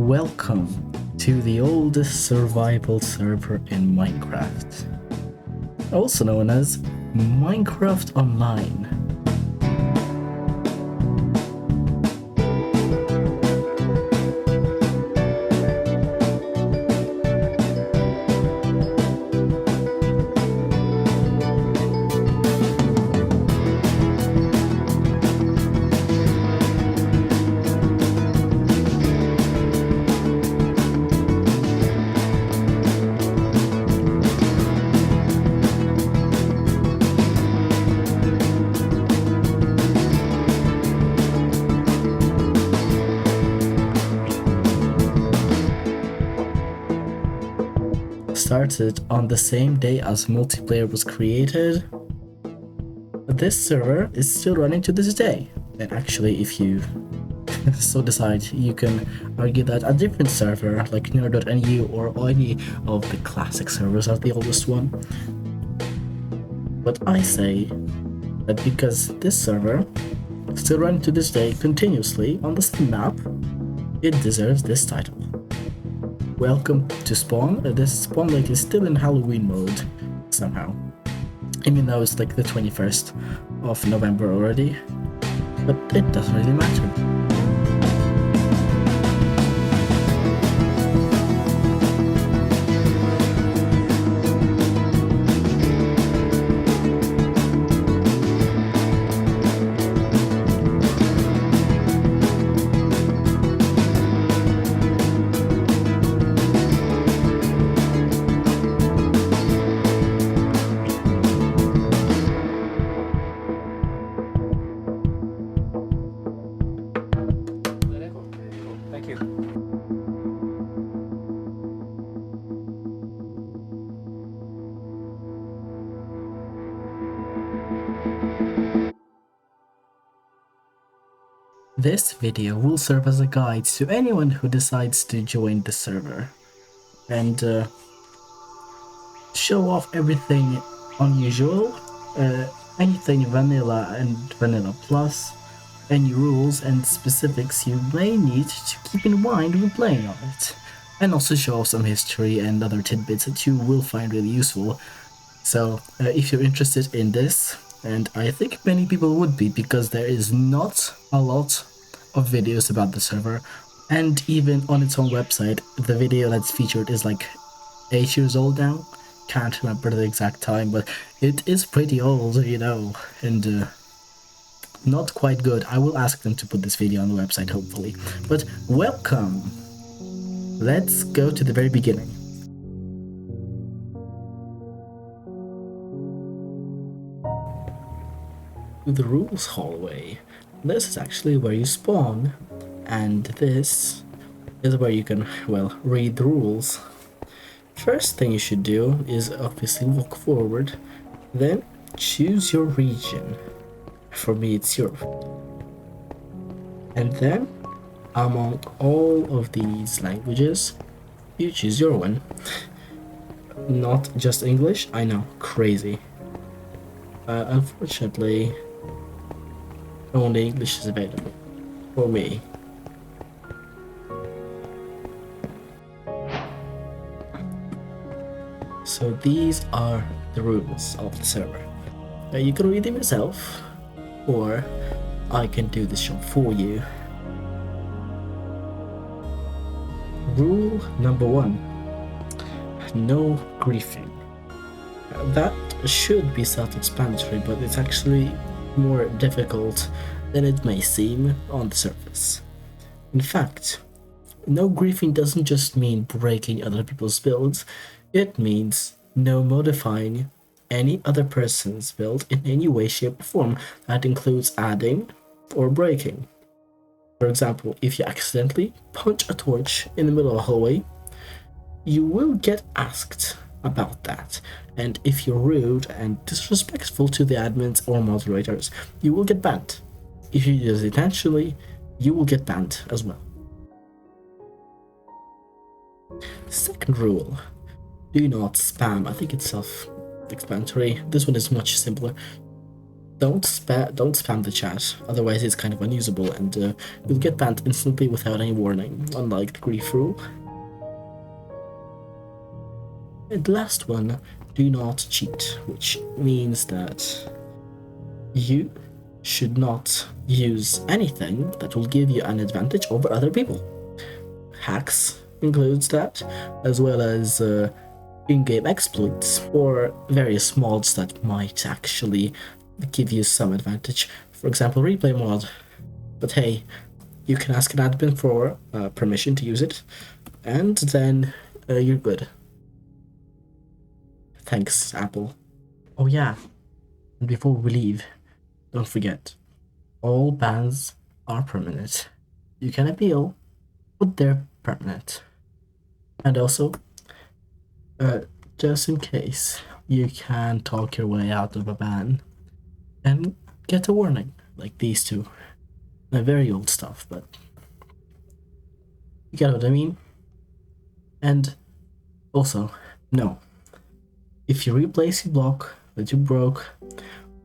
Welcome to the oldest survival server in Minecraft, also known as Minecraft Online. Started on the same day as multiplayer was created. This server is still running to this day, and actually if you so decide, you can argue that a different server like nether.nu or any of the classic servers are the oldest one. But I say that because this server is still running to this day continuously on the same map, it deserves this title. Welcome to Spawn. This Spawn Lake is still in Halloween mode somehow, even though it's like the 21st of November already, but it doesn't really matter. This video will serve as a guide to anyone who decides to join the server and show off everything unusual, anything vanilla and vanilla plus, any rules and specifics you may need to keep in mind when playing on it, and also show off some history and other tidbits that you will find really useful. So if you're interested in this, and I think many people would be because there is not a lot of videos about the server, and even on its own website the video that's featured is like 8 years old now. Can't remember the exact time, but it is pretty old, you know, and not quite good. I will ask them to put this video on the website hopefully. But welcome! Let's go to the very beginning. The rules hallway. This is actually where you spawn, and this is where you can, well, read the rules. First thing you should do is obviously walk forward, then choose your region. For me it's Europe. And then among all of these languages, you choose your one. Not just English, I know, crazy. Unfortunately, only English is available for me. So these are the rules of the server. You can read them yourself, or I can do this job for you. Rule number 1. No griefing. That should be self-explanatory, but it's actually more difficult than it may seem on the surface. In fact, no griefing doesn't just mean breaking other people's builds, it means no modifying any other person's build in any way, shape or form. That includes adding or breaking. For example, if you accidentally punch a torch in the middle of a hallway, you will get asked about that, and if you're rude and disrespectful to the admins or moderators, you will get banned. If you do this intentionally, you will get banned as well. Second rule, do not spam. I think it's self-explanatory. This one is much simpler. don't spam the chat, otherwise it's kind of unusable and you'll get banned instantly without any warning, unlike the grief rule. And the last one, do not cheat, which means that you should not use anything that will give you an advantage over other people. Hacks includes that, as well as in-game exploits or various mods that might actually give you some advantage. For example, replay mod. But hey, you can ask an admin for permission to use it, and then you're good. Thanks, Apple. Oh yeah, and before we leave, don't forget, all bans are permanent. You can appeal, but they're permanent. And also, just in case, you can talk your way out of a ban and get a warning, like these two. Very old stuff, but you get what I mean? And also, no. If you replace your block that you broke,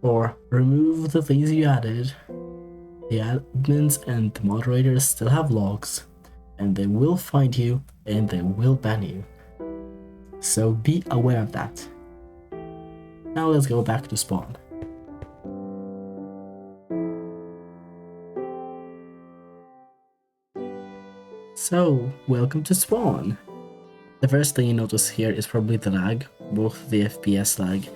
or remove the things you added, the admins and the moderators still have logs, and they will find you and they will ban you. So be aware of that. Now let's go back to spawn. So, welcome to spawn. The first thing you notice here is probably the lag, both the FPS lag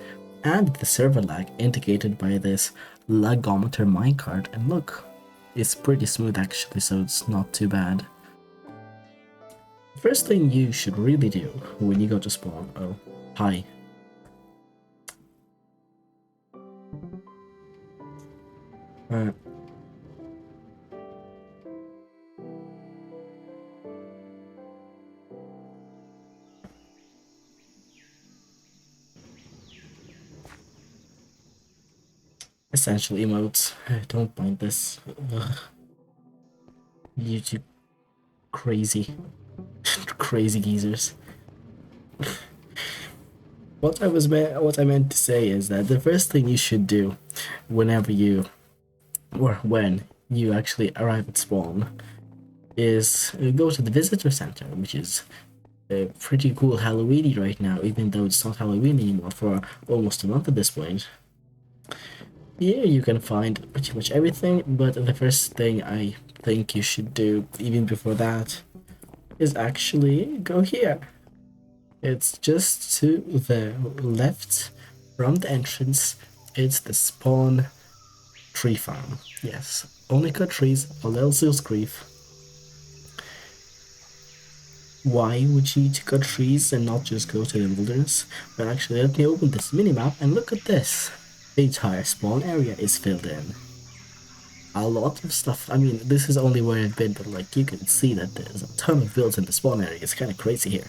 and the server lag, indicated by this lagometer minecart, and look, it's pretty smooth actually, so it's not too bad. The first thing you should really do when you go to spawn, oh, hi. Essential emotes, don't mind this. Ugh. YouTube crazy. Crazy geezers. What I meant to say is that the first thing you should do whenever you, or when you actually arrive at spawn, is go to the visitor center, which is pretty cool Halloweeny right now, even though it's not Halloween anymore for almost a month at this point. Here you can find pretty much everything, but the first thing I think you should do, even before that, is actually go here. It's just to the left from the entrance. It's the spawn tree farm. Yes, only cut trees, or else you'll grief. Why would you need to cut trees and not just go to the wilderness? But actually, let me open this minimap and look at this. The entire spawn area is filled in. A lot of stuff. I mean, this is only where I've been, but like you can see that there's a ton of builds in the spawn area. It's kind of crazy here.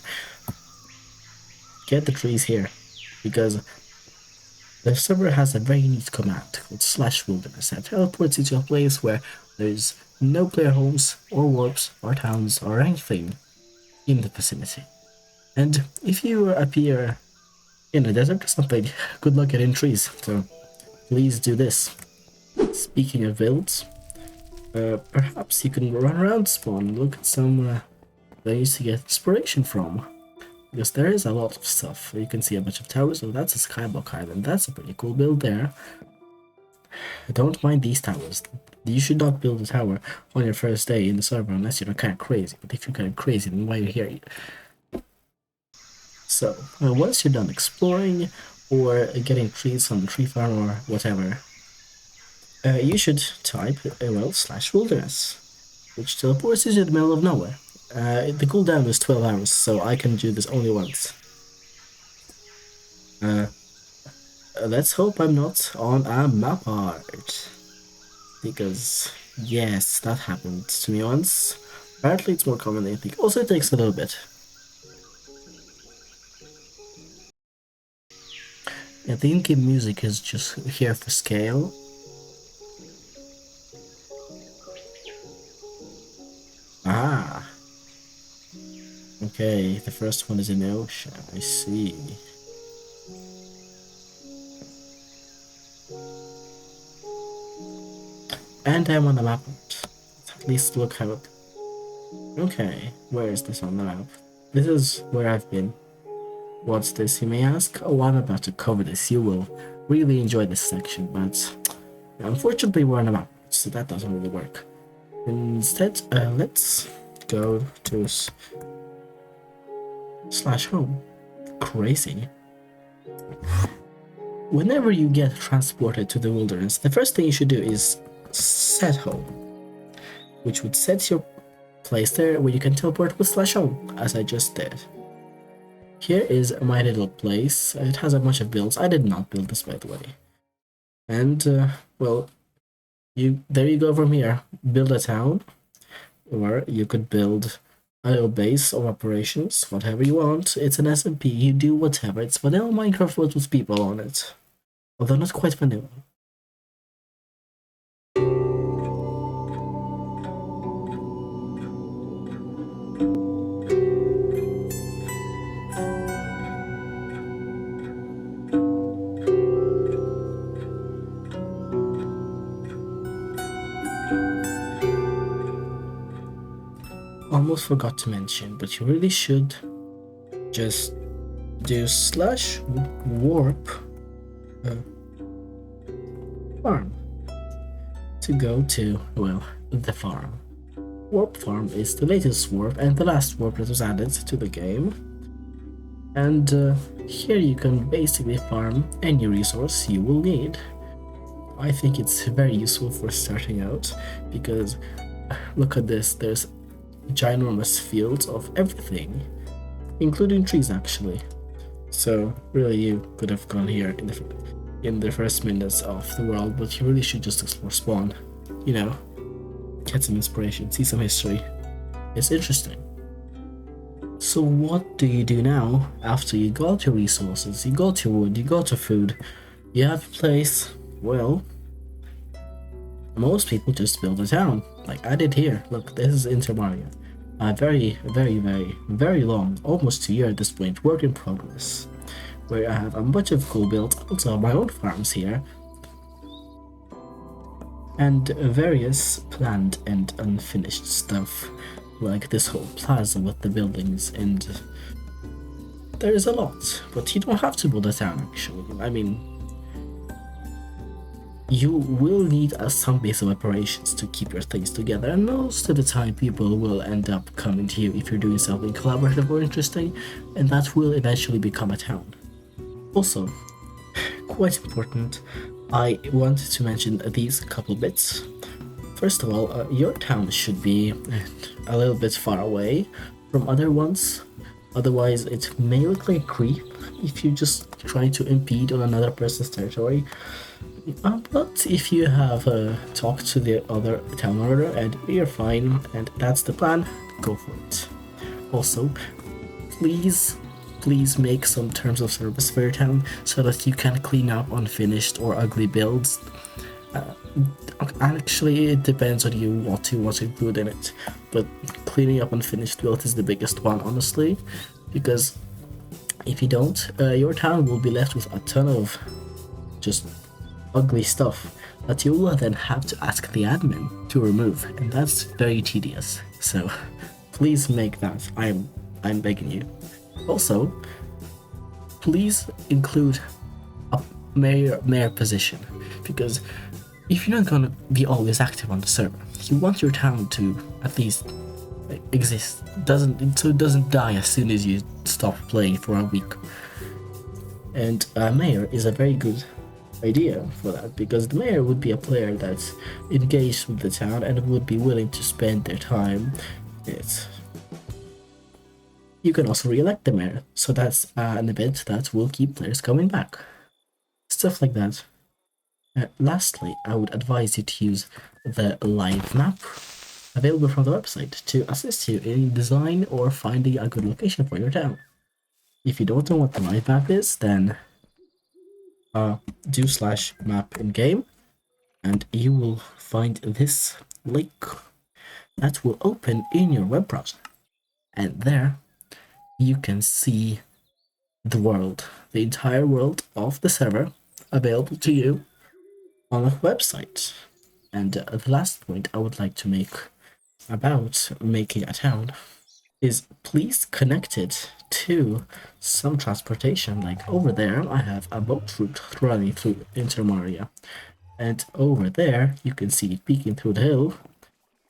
Get the trees here, because the server has a very neat command called /wilderness that teleports you to a place where there's no player homes or warps or towns or anything in the vicinity. And if you appear in a desert or something, good luck getting trees, so please do this. Speaking of builds, perhaps you can run around spawn and look at some things to get inspiration from. Because there is a lot of stuff. You can see a bunch of towers. Oh, that's a skyblock island. That's a pretty cool build there. Don't mind these towers. You should not build a tower on your first day in the server unless you're kind of crazy. But if you're kind of crazy, then why are you here? So, once you're done exploring or getting trees on the tree farm or whatever, you should type /wilderness, which teleports you to the middle of nowhere. The cooldown is 12 hours, so I can do this only once. Let's hope I'm not on a map art. Because, yes, that happened to me once. Apparently it's more common than you think. Also, it takes a little bit. Yeah, the in-game music is just here for scale. Ah. Okay, the first one is in the ocean. I see. And I'm on the map. Let's at least look how it. Okay, where is this on the map? This is where I've been. What's this, you may ask? Oh, I'm about to cover this. You will really enjoy this section, but unfortunately we're on a map, so that doesn't really work. Instead, let's go to /home. Crazy. Whenever you get transported to the wilderness, the first thing you should do is set home, which would set your place there where you can teleport with /home, as I just did. Here is my little place. It has a bunch of builds. I did not build this, by the way. And, well, there you go from here. Build a town, or you could build a little base of operations, whatever you want. It's an SMP, you do whatever. It's vanilla Minecraft with people on it. Although not quite vanilla. Almost forgot to mention, but you really should just do /warp farm to go to, well, the farm. Warp farm is the latest warp and the last warp that was added to the game. And here you can basically farm any resource you will need. I think it's very useful for starting out because look at this, there's ginormous fields of everything, including trees actually. So really you could have gone here in the first minutes of the world, but you really should just explore spawn, you know, get some inspiration, see some history. It's interesting. So what do you do now after you got your resources, you got your wood, you got your food, you have a place? Well, most people just build a town, like I did here. Look, this is intermaria. A very long, almost 2 year at this point, work in progress, where I have a bunch of cool builds, also my own farms here, and various planned and unfinished stuff, like this whole plaza with the buildings, and there is a lot, but you don't have to build a town actually. I mean, you will need some base of operations to keep your things together, and most of the time people will end up coming to you if you're doing something collaborative or interesting, and that will eventually become a town. Also, quite important, I want to mention these couple bits. First of all, your town should be a little bit far away from other ones, otherwise it may look like creep if you just try to impede on another person's territory. But if you have talked to the other town order and you're fine, and that's the plan, go for it. Also, please make some terms of service for your town so that you can clean up unfinished or ugly builds. Actually, it depends on you what to include in it, but cleaning up unfinished build is the biggest one, honestly, because if you don't, your town will be left with a ton of just ugly stuff that you will then have to ask the admin to remove, and that's very tedious. So please make that. I'm begging you. Also, please include a mayor position, because if you're not gonna be always active on the server, you want your town to at least exist, so it doesn't die as soon as you stop playing for a week. And a mayor is a very good idea for that, because the mayor would be a player that's engaged with the town and would be willing to spend their time. You can also re-elect the mayor, so that's an event that will keep players coming back. Stuff like that. Lastly, I would advise you to use the live map available from the website to assist you in design or finding a good location for your town. If you don't know what the live map is, then do /map in game, and you will find this link that will open in your web browser, and there you can see the world, the entire world of the server available to you on a website. And the last point I would like to make about making a town is please connect it to some transportation. Like over there, I have a boat route running through intermaria. And over there, you can see it peeking through the hill,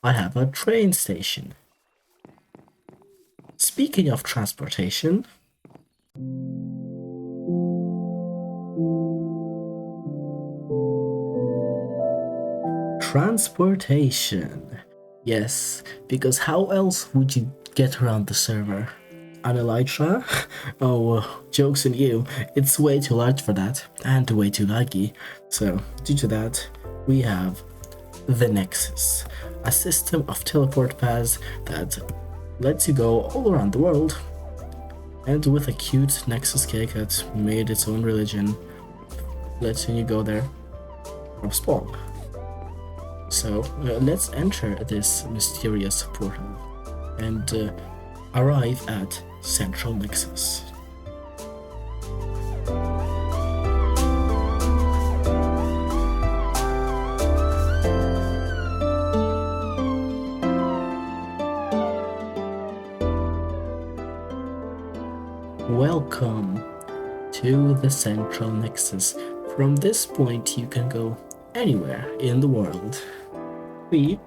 I have a train station. Speaking of transportation, yes, because how else would you get around the server? An elytra? Oh, joke's on you, it's way too large for that, and way too laggy. So, due to that, we have the Nexus, a system of teleport paths that lets you go all around the world, and with a cute Nexus cake that made its own religion, letting you go there from spawn. So let's enter this mysterious portal and arrive at Central Nexus. Welcome to the Central Nexus. From this point you can go anywhere in the world. We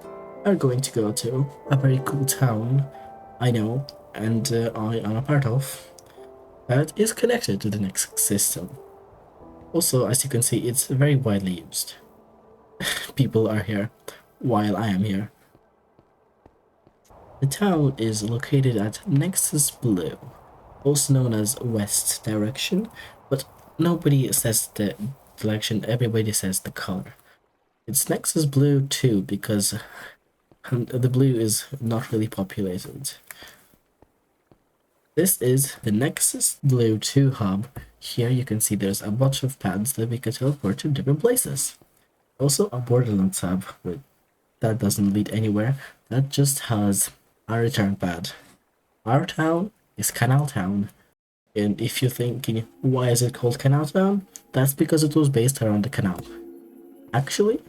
are going to go to a very cool town, I know, and I am a part of, that is connected to the Nexus system. Also, as you can see, it's very widely used. People are here while I am here. The town is located at Nexus Blue, also known as West Direction, but nobody says the direction, everybody says the color. It's Nexus Blue too, because the blue is not really populated. This is the Nexus Blue 2 hub. Here you can see there's a bunch of pads that we can teleport to different places. Also a Borderlands hub, but that doesn't lead anywhere. That just has a return pad. Our town is Kanal Town. And if you're thinking, why is it called Kanal Town? That's because it was based around the canal. Actually,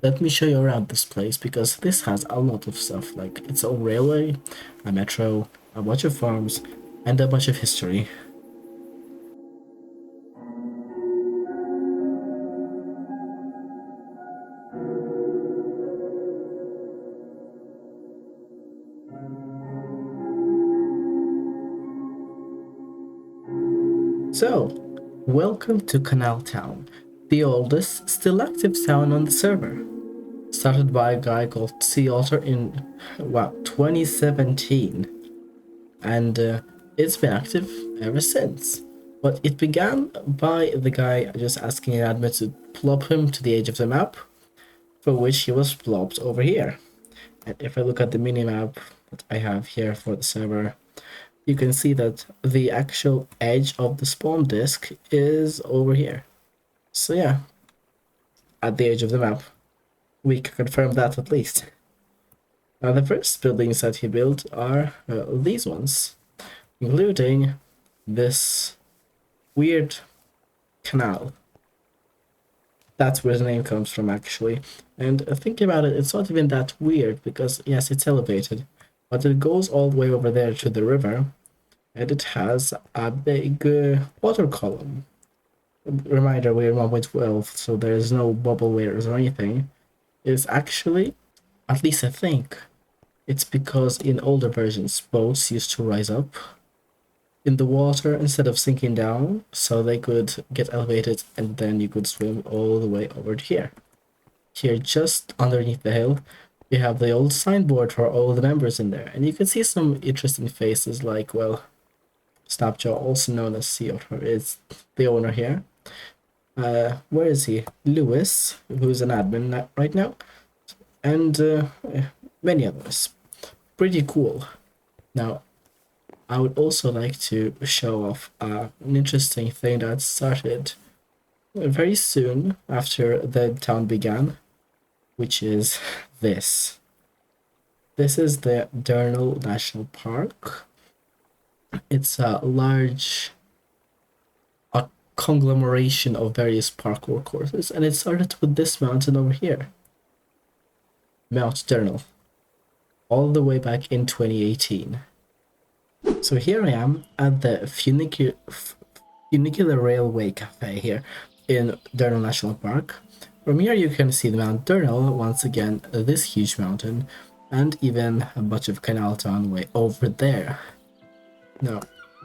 let me show you around this place, because this has a lot of stuff, like its own railway, a metro, a bunch of farms, and a bunch of history. So, welcome to Canal Town, the oldest, still active town on the server. Started by a guy called Sea Otter in, 2017. And it's been active ever since. But it began by the guy just asking an admin to plop him to the edge of the map, for which he was plopped over here. And if I look at the minimap that I have here for the server, you can see that the actual edge of the spawn disk is over here. So yeah, at the edge of the map. We can confirm that at least. Now the first buildings that he built are these ones, including this weird canal. That's where the name comes from, actually. And thinking about it, it's not even that weird, because yes, it's elevated, but it goes all the way over there to the river, and it has a big water column. Reminder, we're 1.12, so there's no bubble layers or anything. It's actually, at least I think, it's because in older versions, boats used to rise up in the water instead of sinking down, so they could get elevated and then you could swim all the way over to here. Here, just underneath the hill, we have the old signboard for all the members in there, and you can see some interesting faces like, well, Snapjaw, also known as Sea Otter, is the owner here. Where is he? Lewis, who's an admin right now, and many others. Pretty cool. Now, I would also like to show off an interesting thing that started very soon after the town began, which is this. This is the Durnal National Park. It's a large conglomeration of various parkour courses, and it started with this mountain over here. Mount Durnal, all the way back in 2018. So here I am at the Funicular Railway Cafe here in Durnal National Park. From here you can see the Mount Durnal, once again this huge mountain, and even a bunch of Kanal Town way over there. Now,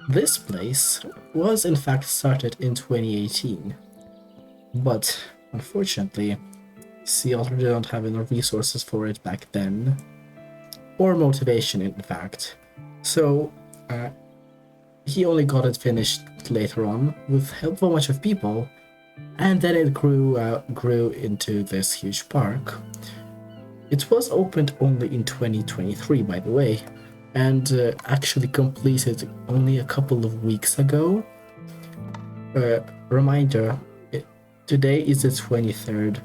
this place was in fact started in 2018, but unfortunately, Sea Otter did not have enough resources for it back then, or motivation in fact. So he only got it finished later on with help of a bunch of people, and then it grew into this huge park. It was opened only in 2023, by the way, and actually completed only a couple of weeks ago. Reminder, today is the 23rd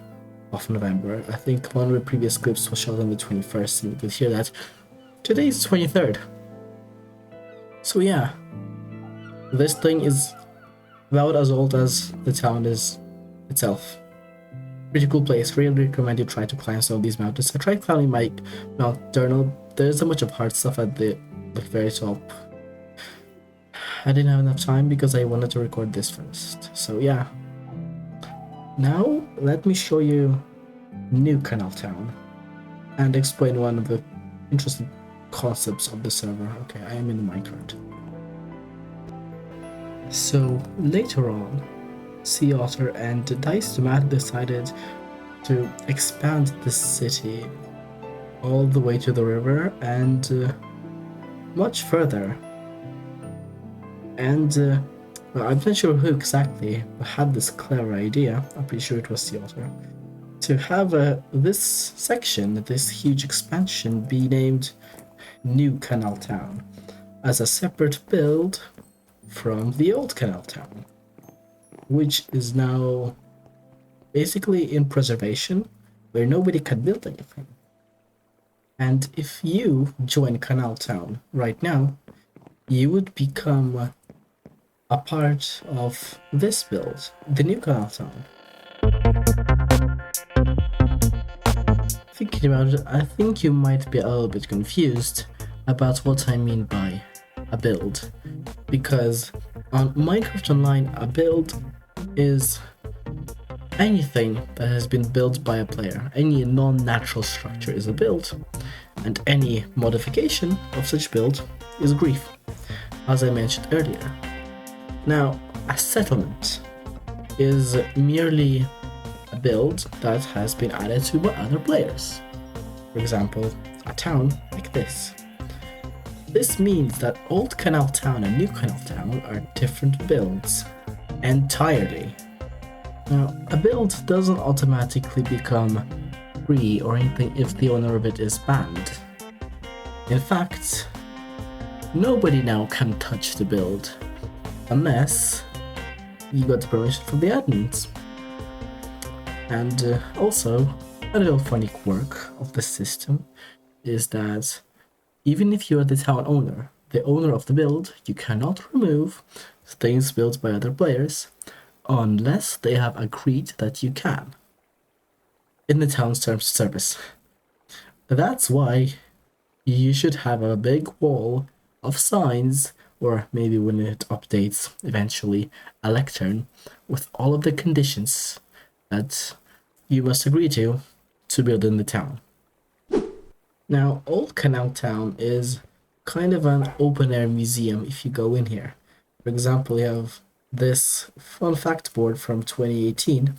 of November. I think one of the previous clips was shot on the 21st, and you could hear that. Today is 23rd. So yeah, this thing is about as old as the town is itself. Pretty cool place. Really recommend you try to climb some of these mountains. I tried climbing Mount Durnal. There's a bunch of hard stuff at the very top. I didn't have enough time because I wanted to record this first. So yeah. Now let me show you New Kanal Town and explain one of the interesting concepts of the server. Okay, I am in the minecart. So later on, Sea Otter and Dice Tomat decided to expand the city all the way to the river and much further. And well, I'm not sure who exactly had this clever idea. I'm pretty sure it was Sea Otter, to have this section, this huge expansion, be named New Kanal Town as a separate build from the old Kanal Town, which is now basically in preservation, where nobody can build anything. And if you join Kanal Town right now, you would become a part of this build, the New Kanal Town. Thinking about it, I think you might be a little bit confused about what I mean by a build, because on Minecraft Online, a build is anything that has been built by a player. Any non-natural structure is a build, and any modification of such build is grief, as I mentioned earlier. Now, a settlement is merely a build that has been added to by other players. For example, a town like this. This means that Old Kanal Town and New Kanal Town are different builds entirely. Now, a build doesn't automatically become free or anything if the owner of it is banned. In fact, nobody now can touch the build unless you got the permission from the admins. And also, a little funny quirk of the system is that even if you are the town owner, the owner of the build, you cannot remove things built by other players unless they have agreed that you can in the town's terms of service. That's why you should have a big wall of signs, or maybe when it updates eventually, a lectern with all of the conditions that you must agree to build in the town. Now, Old Kanal Town is kind of an open-air museum if you go in here. For example, you have this fun fact board from 2018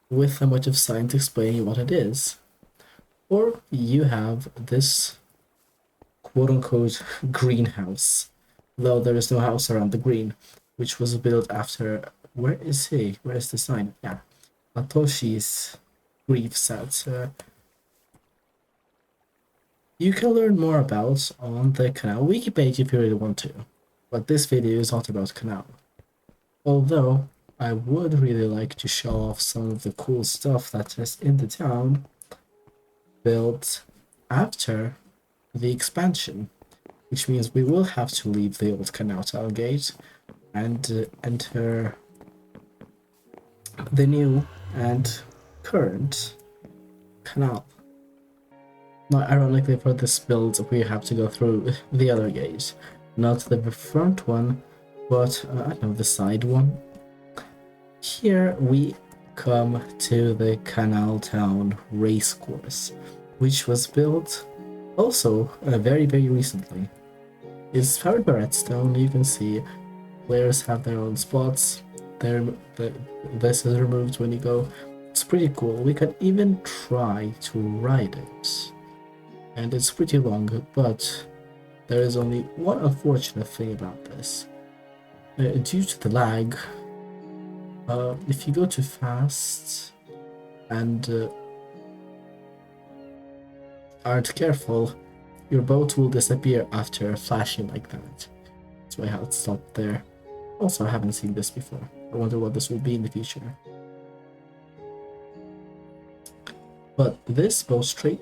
with a bunch of signs explaining what it is. Or you have this quote-unquote greenhouse, though there is no house around the green, which was built after... Where is he? Where is the sign? Yeah. Atoshi's grief set. You can learn more about on the Kanal wiki page if you really want to, but this video is not about Kanal. Although, I would really like to show off some of the cool stuff that is in the town built after the expansion, which means we will have to leave the old Kanal Town gate and enter the new and current Kanal. Now, ironically, for this build, we have to go through the other gate. Not the front one, but I don't know, the side one. Here we come to the Canal Town racecourse, which was built also very, very recently. It's powered by redstone. You can see players have their own spots. This is removed when you go. It's pretty cool. We can even try to ride it. And it's pretty long, but there is only one unfortunate thing about this. Due to the lag, if you go too fast and aren't careful, your boat will disappear after flashing like that. That's why I had it stopped there. Also, I haven't seen this before. I wonder what this will be in the future. But this bow straight.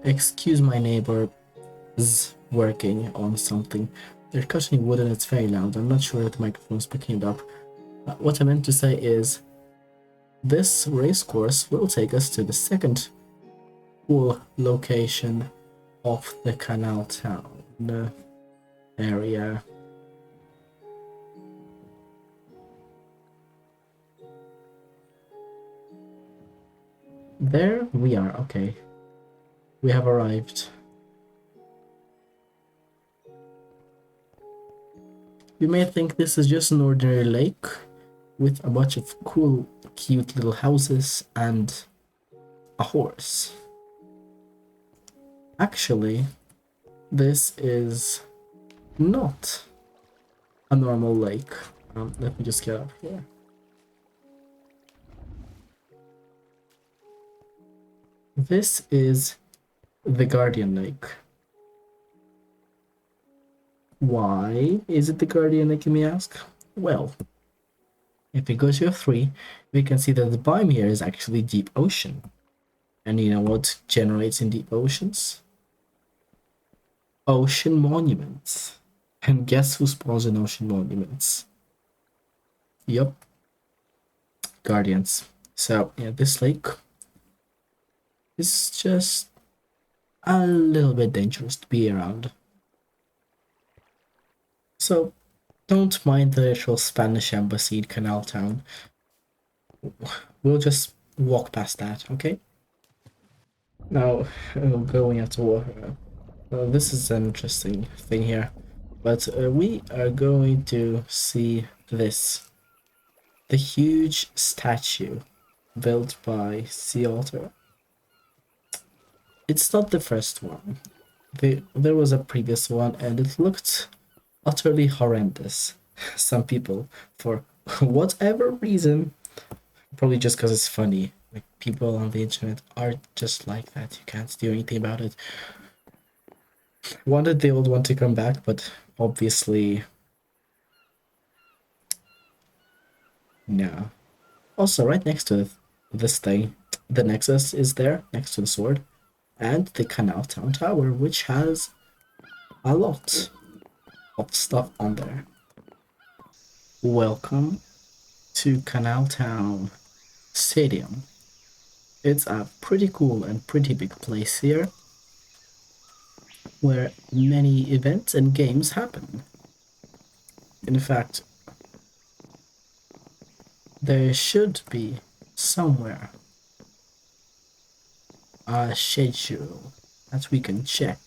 Excuse my neighbor is working on something. They're cutting wood and it's very loud. I'm not sure if the microphone's picking it up. What I meant to say is this race course will take us to the second cool location of the Canal Town area. There we are, okay. We have arrived. You may think this is just an ordinary lake with a bunch of cool, cute little houses and a horse. Actually, this is not a normal lake. Let me just get up here. This is the Guardian Lake. Why is it the Guardian Lake, you may ask? Well, if we go to F3, we can see that the biome here is actually deep ocean. And you know what generates in deep oceans? Ocean monuments. And guess who spawns in ocean monuments? Yup. Guardians. So, yeah, this lake is just a little bit dangerous to be around. So, don't mind the literal Spanish embassy in Canal Town. We'll just walk past that, okay? Now, going out to water. This is an interesting thing here. But we are going to see this. The huge statue built by Sea Otter. It's not the first one. There was a previous one and it looked utterly horrendous. Some people, for whatever reason, probably just because it's funny, like people on the internet are just like that. You can't do anything about it. Wanted the old one to come back, but obviously no. Also, right next to this thing, the nexus is there, next to the sword, and the Canal Town Tower, which has a lot of stuff on there. Welcome to Canal Town Stadium. It's a pretty cool and pretty big place here, where many events and games happen. In fact, there should be somewhere a schedule that we can check.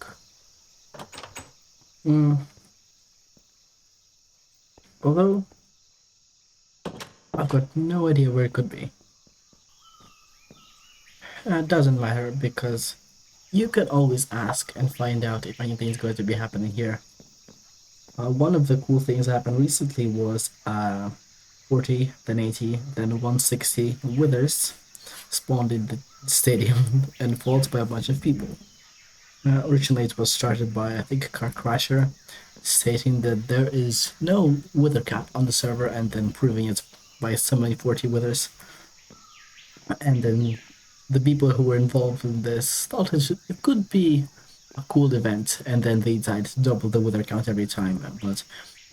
Although, I've got no idea where it could be. It doesn't matter because you can always ask and find out if anything is going to be happening here. One of the cool things that happened recently was 40, then 80, then 160 withers spawned in the stadium and fought by a bunch of people. Originally it was started by, I think, Car Crasher, stating that there is no wither cap on the server and then proving it by summoning 40 withers. And then the people who were involved in this thought it could be a cool event, and then they decided to double the wither count every time. But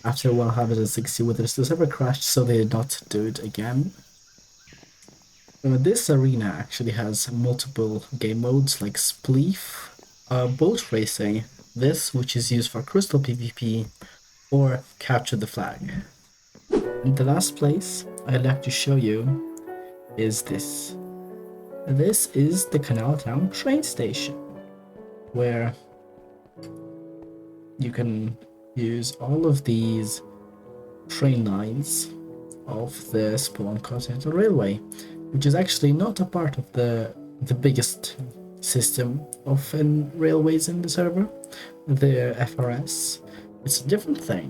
after 160 withers, the server crashed, so they did not do it again. This arena actually has multiple game modes like Spleef, boat racing, this which is used for crystal PvP, or capture the flag. And the last place I'd like to show you is this. This is the Kanal Town train station, where you can use all of these train lines of the Spawn Continental Railway, which is actually not a part of the biggest system of railways in the server, the FRS. It's a different thing.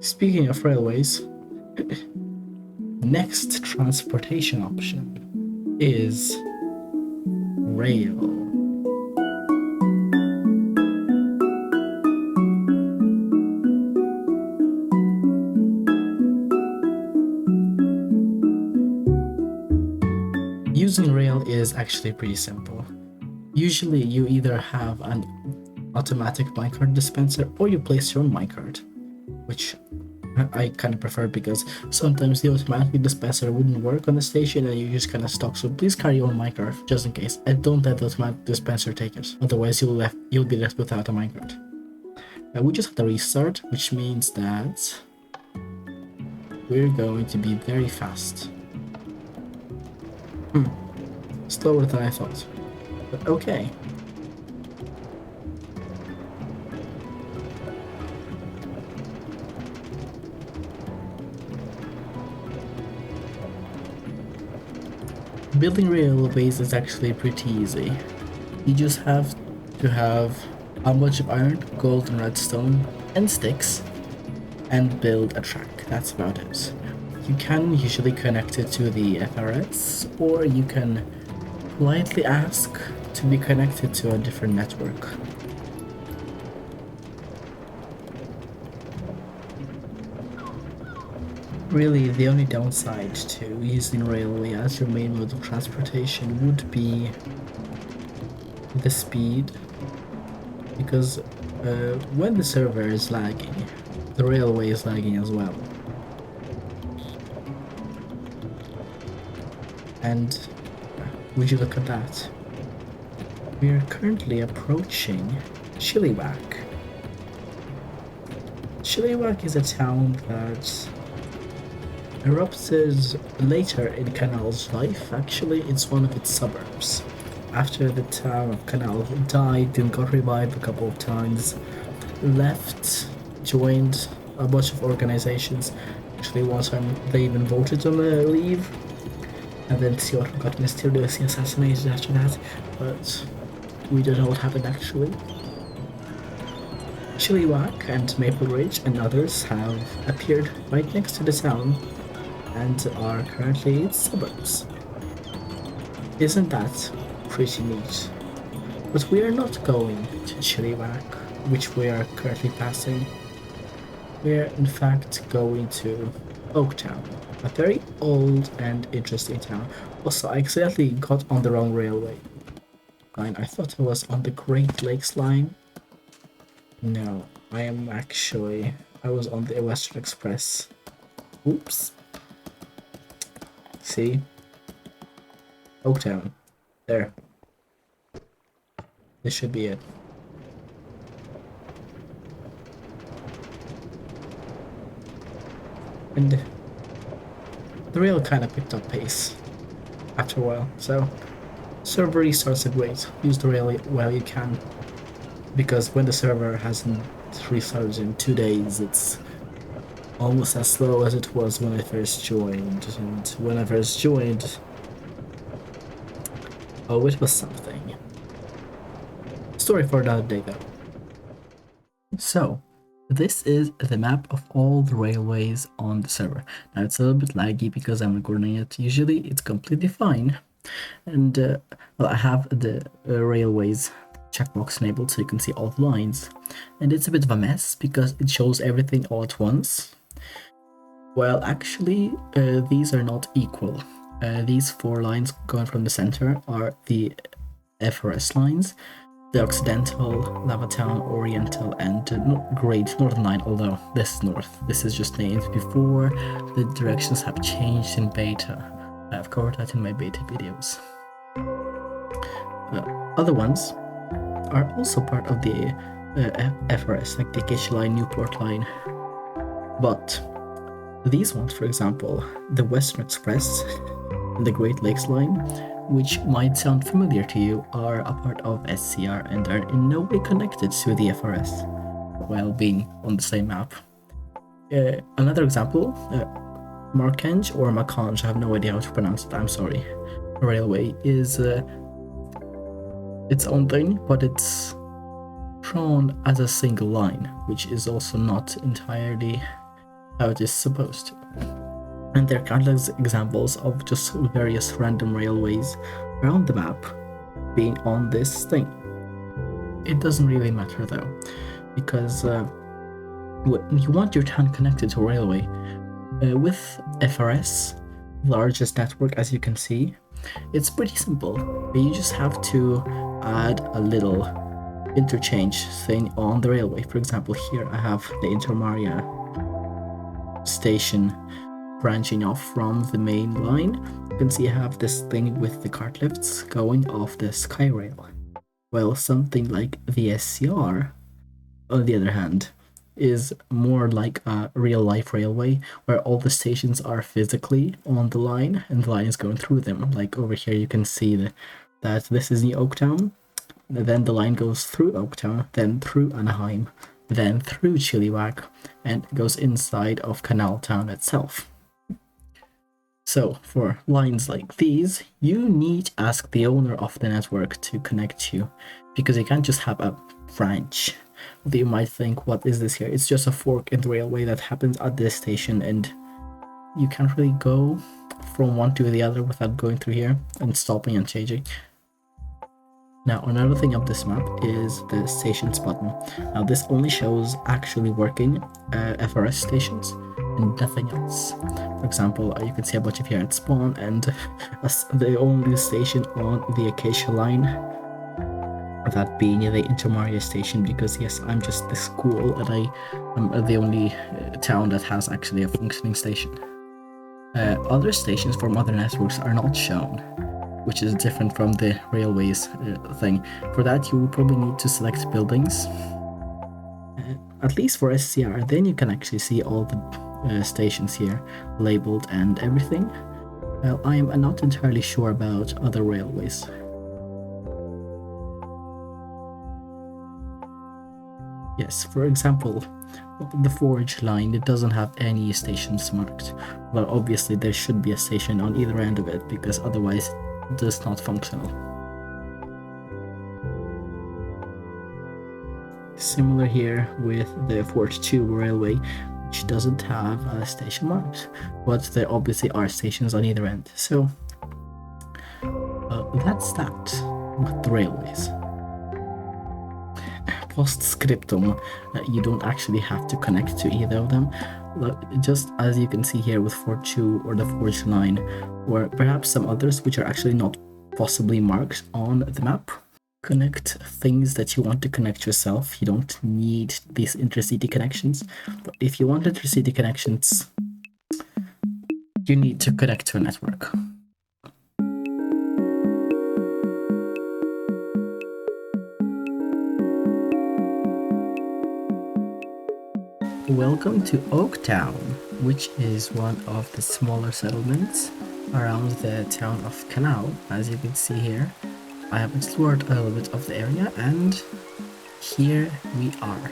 Speaking of railways, next transportation option is rail. Using rail is actually pretty simple. Usually you either have an automatic minecart dispenser or you place your own minecart, which I kind of prefer because sometimes the automatic dispenser wouldn't work on the station and you just kind of stuck. So please carry your own minecart just in case, and don't let the automatic dispenser take it. Otherwise you'll be left without a minecart. We just have to restart, which means that we're going to be very fast. Slower than I thought, but okay. Building railways is actually pretty easy. You just have to have a bunch of iron, gold, and redstone, and sticks, and build a track. That's about it. You can usually connect it to the FRS, or you can politely ask to be connected to a different network. Really, the only downside to using railway as your main mode of transportation would be the speed, because when the server is lagging, the railway is lagging as well. And would you look at that? We are currently approaching Chilliwack. Chilliwack is a town that erupted later in Kanal's life. Actually, it's one of its suburbs. After the town of Kanal died and got revived a couple of times, left, joined a bunch of organizations. Actually, one time they even voted on the leave. And then Theodore got mysteriously assassinated after that, but we don't know what happened actually. Chilliwack and Maple Ridge and others have appeared right next to the town and are currently its suburbs. Isn't that pretty neat? But we are not going to Chilliwack, which we are currently passing. We are in fact going to Oaktown, a very old and interesting town. Also, I accidentally got on the wrong railway line. I thought I was on the Great Lakes line. No, I was on the Western Express. Oops. See? Oaktown. There. This should be it. And the rail kind of picked up pace after a while, so server restarts are great. Use the rail while you can, because when the server hasn't restarted in 2 days, it's almost as slow as it was when I first joined. And when I first joined, oh, it was something. Story for another day though. So, this is the map of all the railways on the server. Now it's a little bit laggy because I'm recording it. Usually it's completely fine. And well, I have the railways checkbox enabled so you can see all the lines. And it's a bit of a mess because it shows everything all at once. Well, actually, these are not equal. These 4 lines going from the center are the FRS lines. The Occidental, Lavatown, Oriental, and Great Northern Line, although this is North. This is just named before the directions have changed in beta. I've covered that in my beta videos. Other ones are also part of the FRS, like the Acacia line, Newport line. But these ones, for example, the Western Express and the Great Lakes line, which might sound familiar to you, are a part of SCR and are in no way connected to the FRS while being on the same map. Another example, Markanj or Makanj, I have no idea how to pronounce it, I'm sorry. Railway is its own thing, but it's drawn as a single line, which is also not entirely how it is supposed to. And they're countless examples of just various random railways around the map being on this thing. It doesn't really matter though, because when you want your town connected to a railway, with FRS, largest network as you can see, it's pretty simple. You just have to add a little interchange thing on the railway. For example, here I have the intermaria station branching off from the main line. You can see I have this thing with the cart lifts going off the sky rail. Well, something like the SCR, on the other hand, is more like a real-life railway where all the stations are physically on the line and the line is going through them. Like over here you can see that this is New Oaktown, then the line goes through Oaktown, then through Anaheim, then through Chilliwack, and goes inside of Kanal town itself. So for lines like these, you need to ask the owner of the network to connect you, because you can't just have a branch. You might think, what is this here? It's just a fork in the railway that happens at this station, and you can't really go from one to the other without going through here and stopping and changing. Now, another thing of this map is the stations button. Now, this only shows actually working FRS stations and nothing else. For example, you can see a bunch of here at spawn, and the only station on the Acacia line, that being the intermaria station, because yes, I'm just this cool and I am the only town that has actually a functioning station. Other stations from other networks are not shown, which is different from the railways thing. For that, you will probably need to select buildings, at least for SCR, then you can actually see all the stations here labeled and everything. Well, I am not entirely sure about other railways. Yes, for example, the Forge line, it doesn't have any stations marked. Well, obviously there should be a station on either end of it, because otherwise it is not functional. Similar here with the Forge 2 railway, which doesn't have a station marked, but there obviously are stations on either end. So that's that with the railways. Postscriptum, you don't actually have to connect to either of them. Just as you can see here with Forge 2 or the Forge 9, or perhaps some others which are actually not possibly marked on the map. Connect things that you want to connect yourself. You don't need these intercity connections, but if you want intercity connections, you need to connect to a network. Welcome to Oaktown, which is one of the smaller settlements around the town of Kanal. As you can see here, I have explored a little bit of the area, and here we are.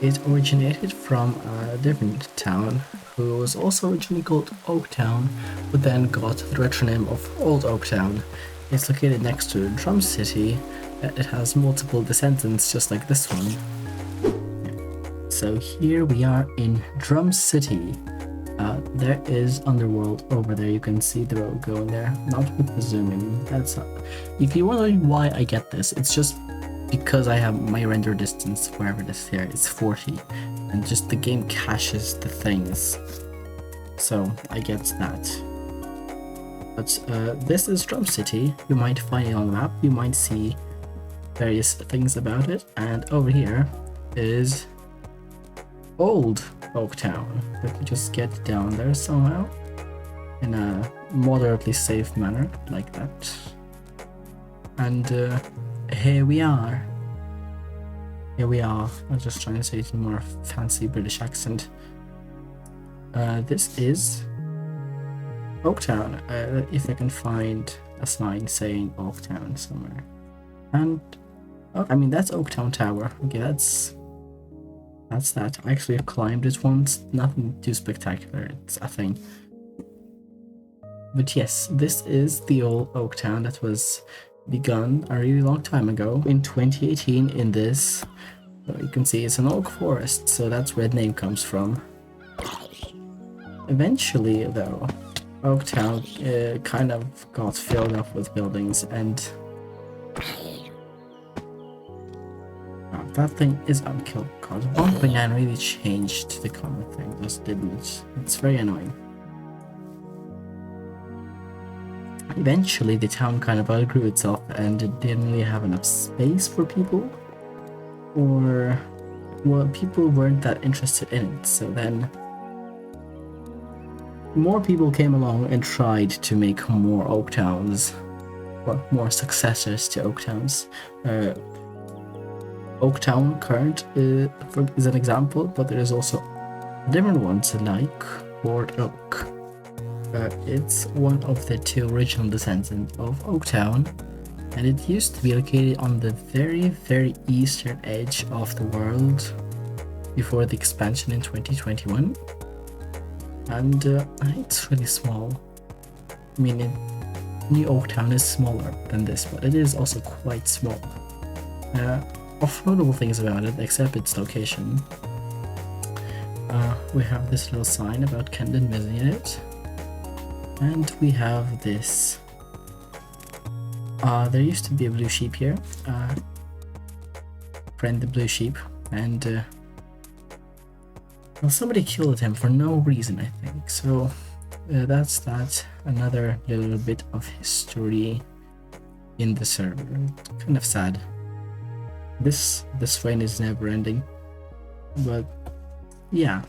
It originated from a different town, who was also originally called Oaktown, but then got the retronym of Old Oaktown. It's located next to Drum City. It has multiple descendants just like this one. So here we are in Drum City. There is Underworld over there. You can see the road going there. Not with the zoom in. That's not. If you're wondering why I get this, it's just because I have my render distance, wherever this here, is 40, and just the game caches the things. So I get that. But this is Drum City. You might find it on the map. You might see various things about it. And over here is Old Oaktown. Let me just get down there somehow. in a moderately safe manner, like that. And here we are. Here we are. I was just trying to say it in a more fancy British accent. This is Oaktown. If I can find a sign saying Oaktown somewhere. And oh, I mean, that's Oaktown Tower. Okay, that's that. I actually climbed it once. Nothing too spectacular. It's a thing. But yes, this is the old Oaktown that was begun a really long time ago in 2018 in this. You can see it's an oak forest, so that's where the name comes from. Eventually, though, Oaktown kind of got filled up with buildings, and that thing is unkillable. God, one banana really changed the common thing, just didn't. It's very annoying. Eventually, the town kind of outgrew itself, and it didn't really have enough space for people, or well, people weren't that interested in it. So then more people came along and tried to make more Oaktowns, or more successors to Oaktowns. Oaktown Current is an example, but there is also different ones like Port Oak. It's one of the two original descendants of Oaktown, and it used to be located on the very, very eastern edge of the world before the expansion in 2021. And it's really small. I mean, New Oaktown is smaller than this, but it is also quite small. Of notable things about it, except its location, we have this little sign about Camden missing in it, and we have this. There used to be a blue sheep here. Friend the blue sheep, and well, somebody killed him for no reason, I think. So that's that. Another little bit of history in the server. Kind of sad. This rain is never ending, but yeah,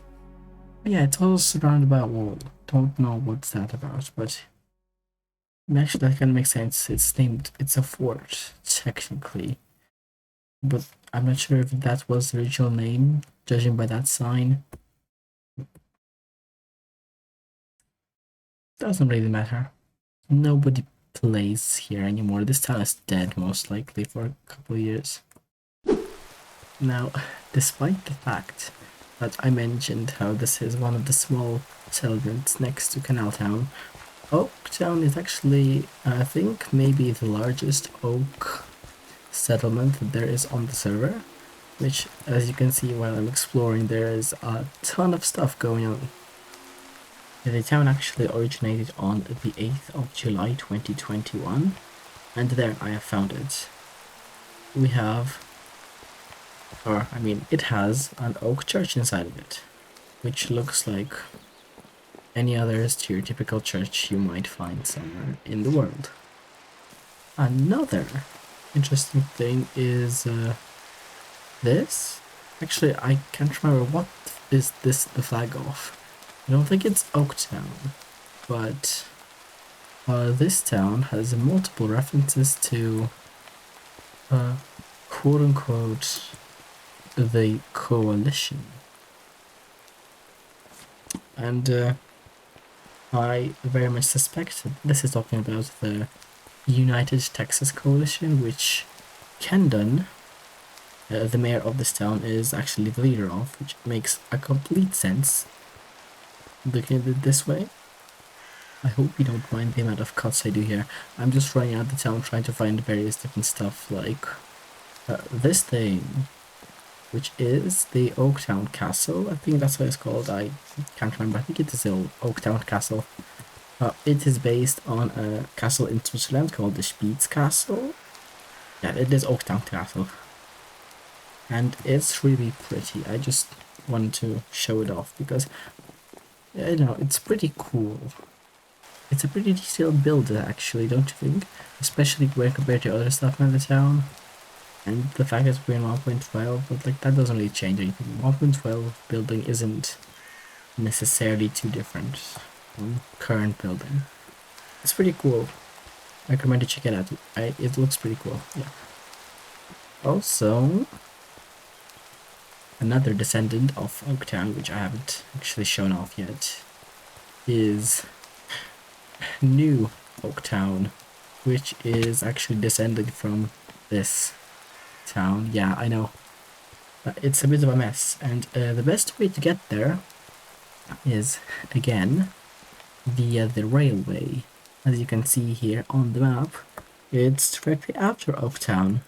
it's all surrounded by a wall. Don't know what's that about, but actually that kind of makes sense. It's a fort technically, but I'm not sure if that was the original name, judging by that sign. Doesn't really matter. Nobody plays here anymore. This town is dead, most likely, for a couple of years. Now, despite the fact that I mentioned how this is one of the small settlements next to Kanal Town, Oaktown is actually, I think, maybe the largest oak settlement that there is on the server, which, as you can see while I'm exploring, there is a ton of stuff going on. The town actually originated on the 8th of July 2021, and there I have found it. We have, or I mean, it has an oak church inside of it, which looks like any other stereotypical church you might find somewhere in the world. Another interesting thing is this. Actually, I can't remember what is this the flag of. I don't think it's Oaktown, but this town has multiple references to quote-unquote the coalition. And I very much suspect this is talking about the United Texas Coalition, which Kendon, the mayor of this town, is actually the leader of, which makes a complete sense looking at it this way. I hope you don't mind the amount of cuts I do here. I'm just running out the town trying to find various different stuff, like this thing, which is the Oaktown Castle. I think that's what it's called. I can't remember. I think it is the Oaktown Castle. It is based on a castle in Switzerland called the Spitz Castle. Yeah, it is Oaktown Castle. And it's really pretty. I just wanted to show it off because, you know, it's pretty cool. It's a pretty detailed build, actually, don't you think? Especially when compared to other stuff in the town. And the fact that we're in 1.12, but like that doesn't really change anything. 1.12 building isn't necessarily too different. current building. It's pretty cool. I recommend you check it out. It looks pretty cool. Yeah. Also, another descendant of Oaktown, which I haven't actually shown off yet, is New Oaktown, which is actually descended from this town. Yeah, I know. It's a bit of a mess, and the best way to get there is, again, via the railway. As you can see here on the map, it's directly after Oaktown,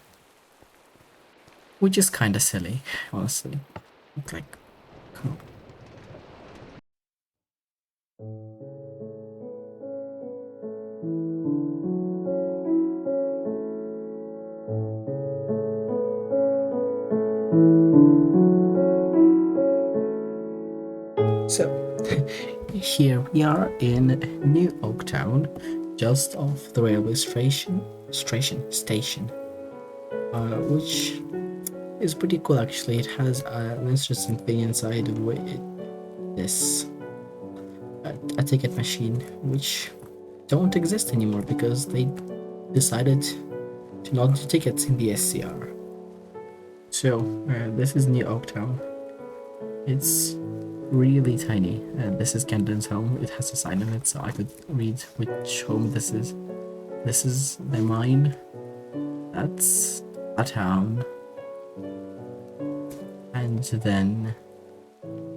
which is kind of silly, honestly. It's like, come on. So, here we are in New Oaktown, just off the railway station, which is pretty cool actually. It has an interesting thing inside of this a ticket machine, which don't exist anymore because they decided to not do tickets in the SCR. So this is New Oaktown. It's really tiny. This is Camden's home. It has a sign on it, so I could read which home this is. This is the mine. That's a town. And then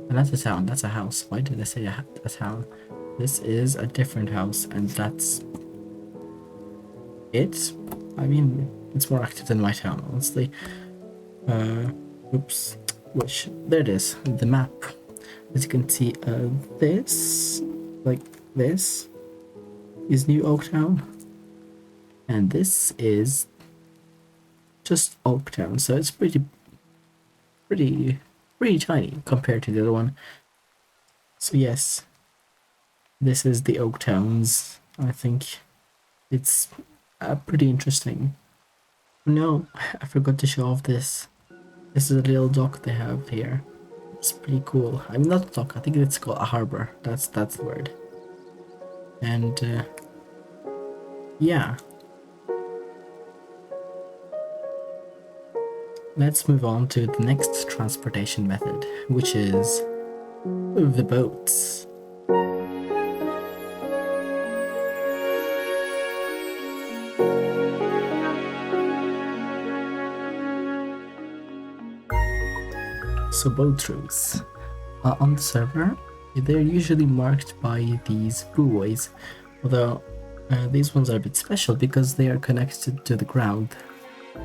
another town. That's a house. Why did I say a town? This is a different house, and that's it. I mean, it's more active than my town, honestly. Oops. There it is. The map. As you can see, this is New Oaktown, and this is just Oaktown. So it's pretty tiny compared to the other one. So yes, this is the Oaktowns. I think it's pretty interesting. No, I forgot to show off this. This is a little dock they have here. It's pretty cool. I mean, not a dock. I think it's called a harbor. That's the word. And yeah. Let's move on to the next transportation method, which is the boats. So boat routes. On the server, they're usually marked by these buoys, although these ones are a bit special because they are connected to the ground.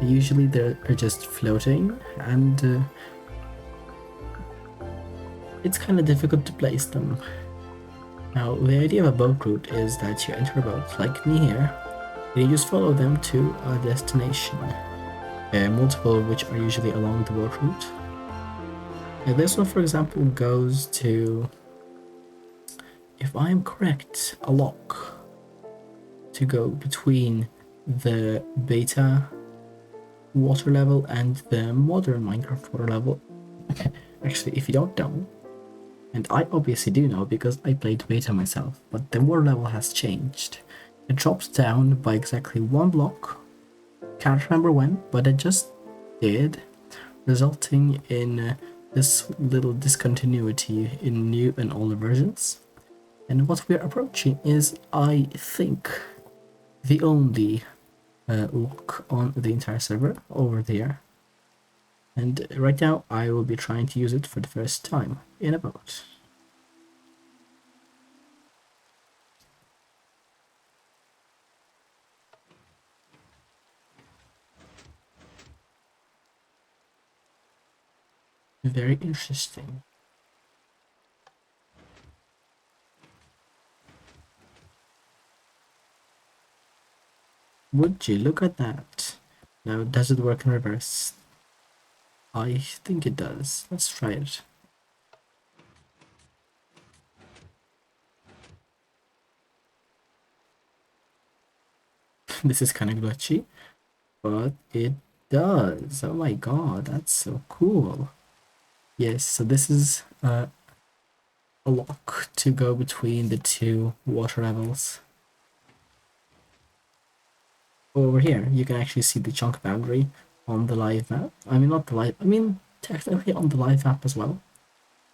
Usually they're just floating, and it's kind of difficult to place them. Now, the idea of a boat route is that you enter a boat, like me here, and you just follow them to a destination, multiple of which are usually along the boat route. This one, for example, goes to, if I am correct, a lock to go between the beta water level and the modern Minecraft water level. Actually, if you don't know, and I obviously do know because I played beta myself, but the water level has changed. It drops down by exactly one block. Can't remember when, but it just did, resulting in this little discontinuity in new and older versions. And what we're approaching is, I think, the only lock on the entire server over there. And right now I will be trying to use it for the first time in a boat. Very interesting. Would you look at that? Now, does it work in reverse? I think it does. Let's try it. This is kind of glitchy, but it does. Oh my god, that's so cool. Yes, so this is a lock to go between the two water levels. Over here, you can actually see the chunk boundary on the live map. I mean, not the live, I mean, technically on the live map as well.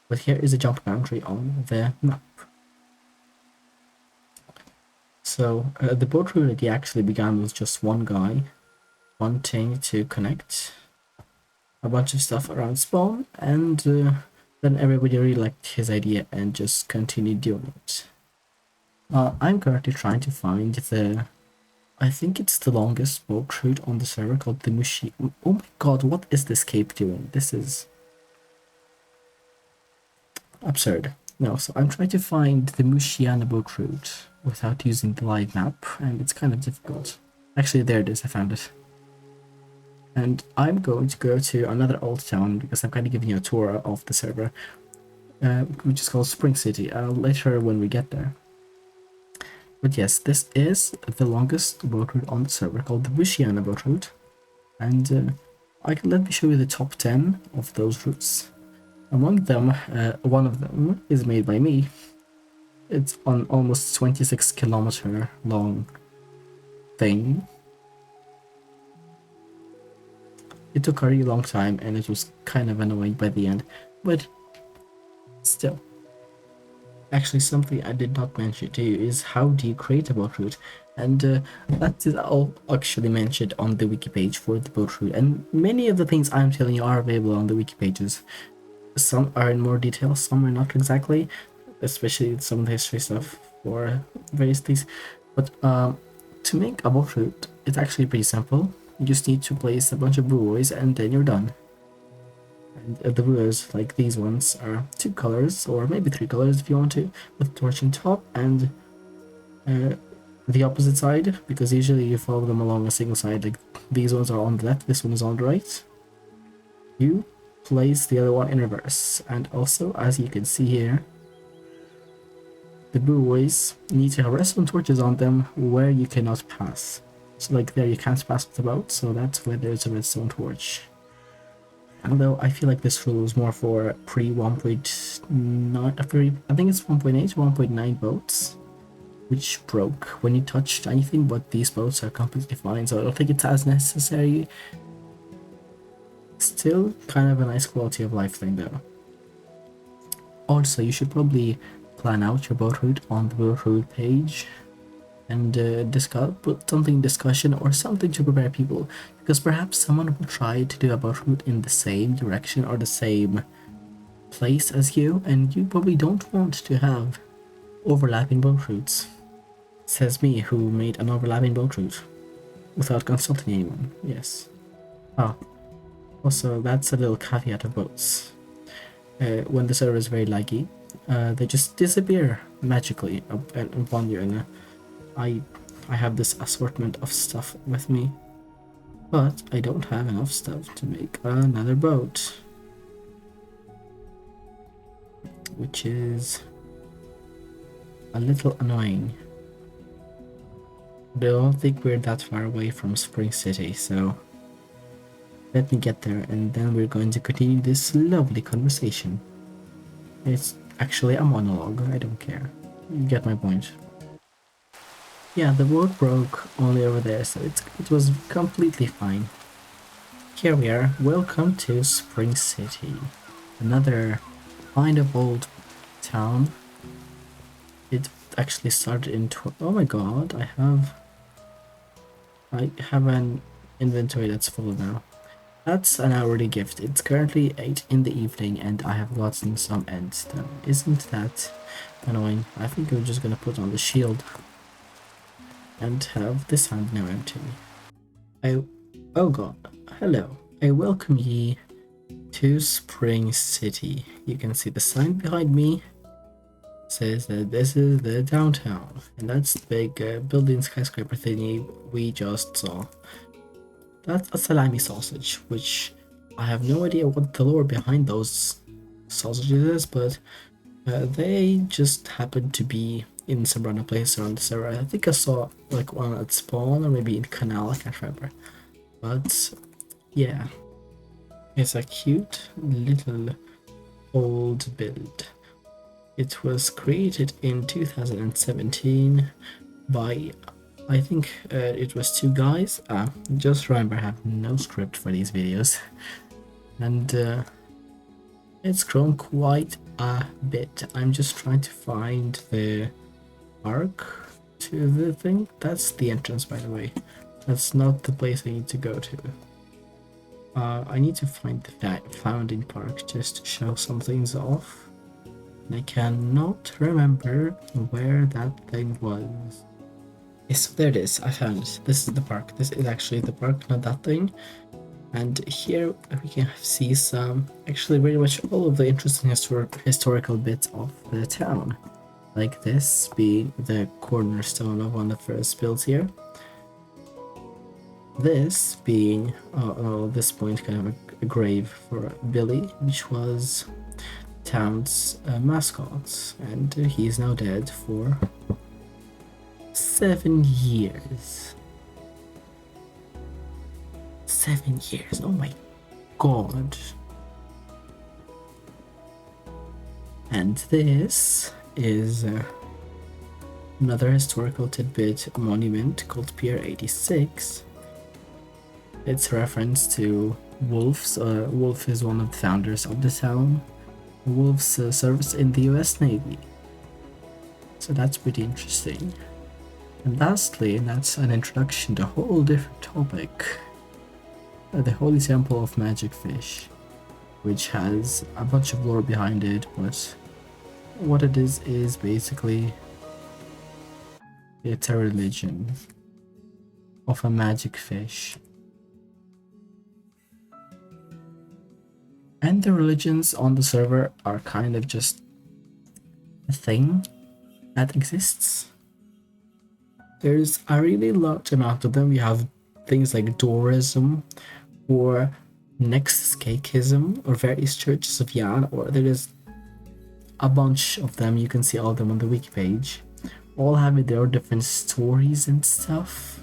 But here is a jump boundary on the map. So the boat route actually began with just one guy wanting to connect a bunch of stuff around spawn, and then everybody really liked his idea and just continued doing it. I'm currently trying to find I think it's the longest boat route on the server called the Mushi. Oh my god, what is this cape doing? This is absurd. No, so I'm trying to find the Mushiana boat route without using the live map, and it's kind of difficult. Actually, there it is, I found it. And I'm going to go to another old town because I'm kind of giving you a tour of the server, which is called Spring City, later when we get there. But yes, this is the longest boat route on the server called the Mushiana boat route, and let me show you the top 10 of those routes. Among them, one of them is made by me. It's on almost 26-kilometer long thing. It took a really long time and it was kind of annoying by the end, but still. Actually, something I did not mention to you is how do you create a boat route, and that is all actually mentioned on the wiki page for the boat route, and many of the things I'm telling you are available on the wiki pages. Some are in more detail, some are not exactly, especially some of the history stuff for various things. But to make a boat route, it's actually pretty simple. You just need to place a bunch of buoys and then you're done. And the buoys, like these ones, are 2 colors, or maybe 3 colors if you want to, with torch on top and the opposite side, because usually you follow them along a single side, like these ones are on the left, this one is on the right. You place the other one in reverse, and also, as you can see here, the buoys need to have redstone torches on them where you cannot pass. So like there you can't pass with the boat, so that's where there's a redstone torch. Although I feel like this rule is more for pre 1.9, I think it's 1.8, 1.9 boats, which broke when you touched anything, but these boats are completely fine, so I don't think it's as necessary. Still kind of a nice quality of life thing though. Also, you should probably plan out your boat route on the boat route page and put something in discussion or something to prepare people, because perhaps someone will try to do a boat route in the same direction or the same place as you, and you probably don't want to have overlapping boat routes. Says me, who made an overlapping boat route without consulting anyone. Yes. Oh, also that's a little caveat of boats. When the server is very laggy, they just disappear magically upon you, and I have this assortment of stuff with me, but I don't have enough stuff to make another boat, which is a little annoying. But I don't think we're that far away from Spring City, so let me get there and then we're going to continue this lovely conversation. It's actually a monologue, I don't care. You get my point. Yeah, the boat broke only over there, so it was completely fine. Here we are. Welcome to Spring City. Another kind of old town. It actually started in oh my god, I have an inventory that's full now. That's an hourly gift. It's currently 8 in the evening and I have gotten some ends done. Isn't that annoying? I think I'm just gonna put on the shield and have this hand now empty. Oh god, hello. I welcome ye to Spring City. You can see the sign behind me says that this is the downtown, and that's the big building skyscraper thingy we just saw. That's a salami sausage, which I have no idea what the lore behind those sausages is, but they just happen to be in some random place around the server. I think I saw like one at spawn or maybe in Kanal, I can't remember. But yeah, it's a cute little old build. It was created in 2017 by, I think it was two guys. Just remember, I have no script for these videos. And it's grown quite a bit. I'm just trying to find the arc to the thing. That's the entrance, by the way. That's not the place I need to go to. I need to find the founding park just to show some things off. And I cannot remember where that thing was. Yes, there it is. I found it. This is the park. This is actually the park, not that thing. And here we can see some, actually pretty much all of the interesting historical bits of the town. Like this being the cornerstone of one of the first builds here. This being, at this point, kind of a grave for Billy, which was town's mascot. And he's now dead for 7 years. 7 years, oh my god. And this is another historical tidbit monument called Pier 86. It's a reference to Wolf's. Wolf is one of the founders of the town. Wolf's service in the US Navy. So that's pretty interesting. And lastly, and that's an introduction to a whole different topic. The Holy Temple of Magic Fish, which has a bunch of lore behind it, but what it is basically it's a religion of a magic fish. And the religions on the server are kind of just a thing that exists. There's a really large amount of them. We have things like Dorism, or Nexus Cakeism, or various churches of Yan, or there is a bunch of them. You can see all of them on the wiki page, all having their own different stories and stuff.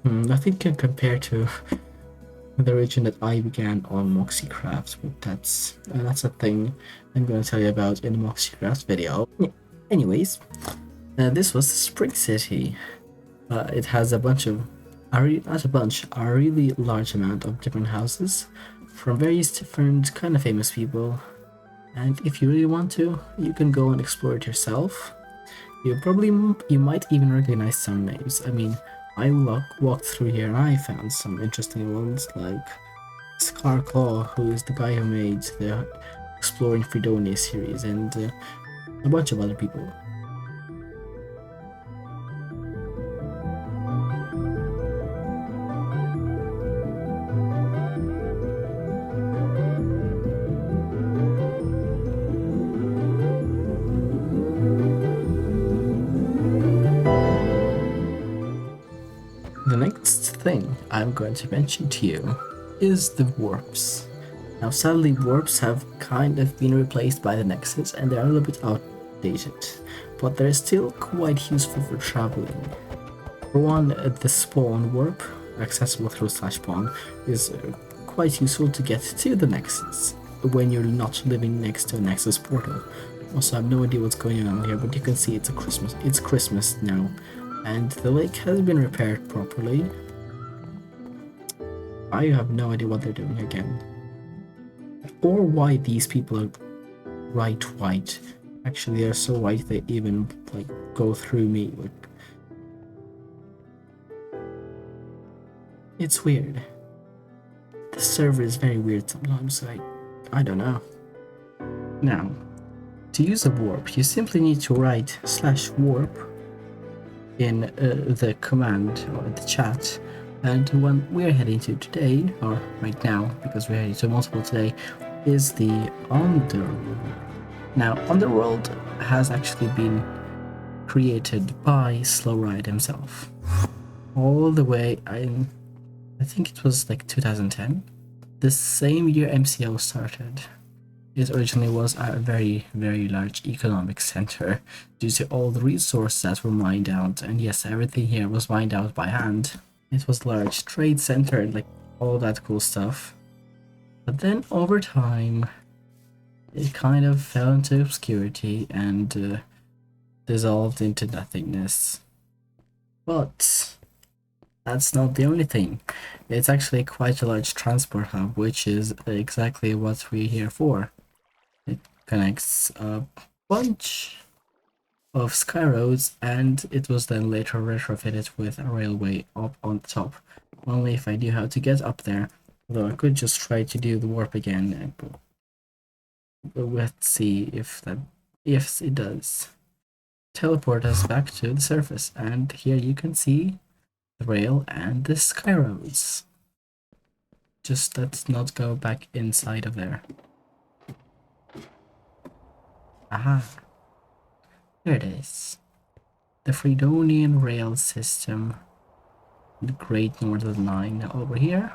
Nothing can compare to the region that I began on MoxieCraft, but that's a thing I'm going to tell you about in the MoxieCraft video. Anyways, this was Spring City. It has a bunch of a really large amount of different houses from various different kind of famous people, and if you really want to, you can go and explore it yourself. You might even recognize some names. I mean, I walked through here and I found some interesting ones, like Scar Claw, who is the guy who made the Exploring Fredonia series, and a bunch of other people. The next thing I'm going to mention to you is the warps. Now sadly, warps have kind of been replaced by the nexus and they are a little bit outdated, but they're still quite useful for traveling. For one, the spawn warp, accessible through /spawn, is quite useful to get to the nexus when you're not living next to a nexus portal. Also, I have no idea what's going on here, but you can see it's Christmas now, and the lake has been repaired properly. I have no idea what they're doing again, or why these people are bright white. Actually, they're so white they even like go through me. Like, it's weird. The server is very weird sometimes. I don't know. Now, to use a warp, you simply need to write /warp in the command or the chat, and the one we're heading to today, or right now, because we're heading to multiple today, is the underworld. Now, underworld has actually been created by Slowride himself, all the way I think it was like 2010, the same year MCO started. It originally was a very, very large economic center due to all the resources that were mined out, and yes, everything here was mined out by hand. It was a large trade center and like all that cool stuff. But then over time, it kind of fell into obscurity and dissolved into nothingness. But that's not the only thing. It's actually quite a large transport hub, which is exactly what we're here for. It connects a bunch of sky roads, and it was then later retrofitted with a railway up on the top. Only if I knew how to get up there, though I could just try to do the warp again. But let's see if it does. Teleport us back to the surface, and here you can see the rail and the sky roads. Just let's not go back inside of there. Aha. There it is. The Fredonian rail system. The Great Northern Line over here.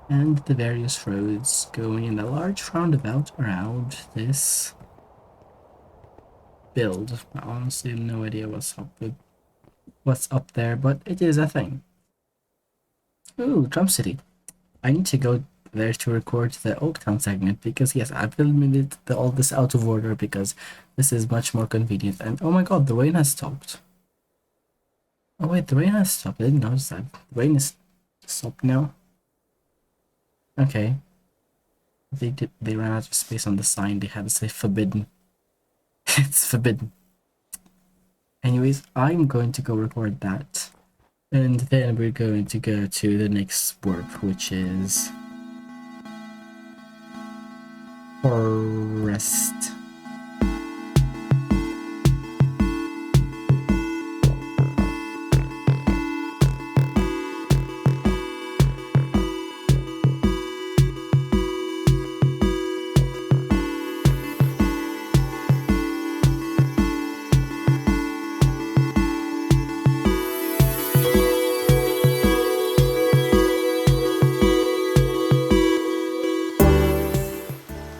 And the various roads going in a large roundabout around this build. I honestly have no idea what's up there, but it is a thing. Ooh, Drum City. I need to go there to record the Oaktown segment because yes, I filmed all this out of order because this is much more convenient. And oh my god, the rain has stopped. Oh wait, the rain has stopped. I didn't notice that. The rain is stopped now. Okay. They ran out of space on the sign. They had to say forbidden. It's forbidden. Anyways, I'm going to go record that. And then we're going to go to the next warp, which is forrrest.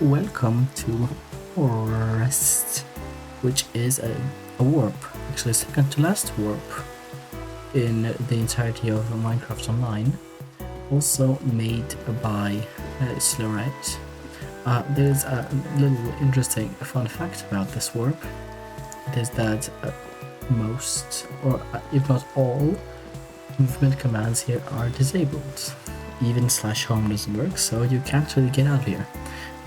Welcome to forrrest, which is a warp, actually second to last warp in the entirety of Minecraft Online, also made by Slowret. There's a little interesting fun fact about this warp. It is that most, or if not all, movement commands here are disabled. Even /home doesn't work, so you can't really get out of here.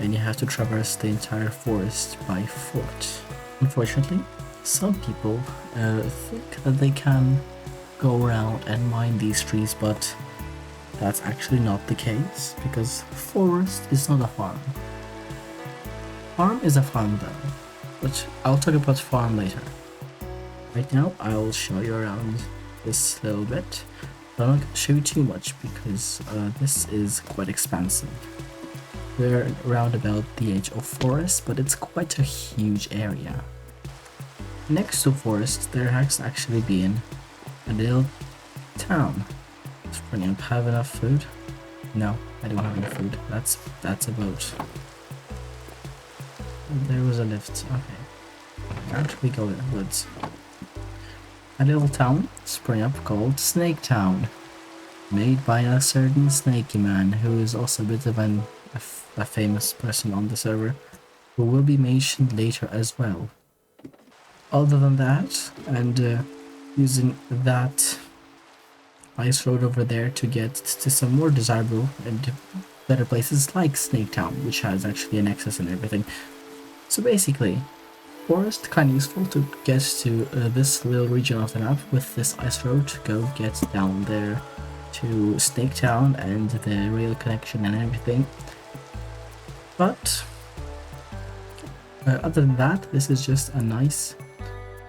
And you have to traverse the entire forest by foot. Unfortunately, some people think that they can go around and mine these trees, but that's actually not the case, because forest is not a farm. Farm is a farm though, but I'll talk about farm later. Right now, I'll show you around this little bit, but I'm not going to show you too much because this is quite expansive. We're around about the edge of forest, but it's quite a huge area. Next to forest, there has actually been a little town. Let's bring up. Have enough food? No, I don't have enough food. That's a boat. There was a lift. Okay. Can't we go in the woods? A little town sprang up called Snake Town, made by a certain snaky man who is also a bit of a famous person on the server, who will be mentioned later as well. Other than that, and using that ice road over there to get to some more desirable and better places like Snake Town, which has actually a nexus and everything. So basically, forest kind of useful to get to this little region of the map with this ice road to go get down there to Snake Town and the rail connection and everything. But other than that, this is just a nice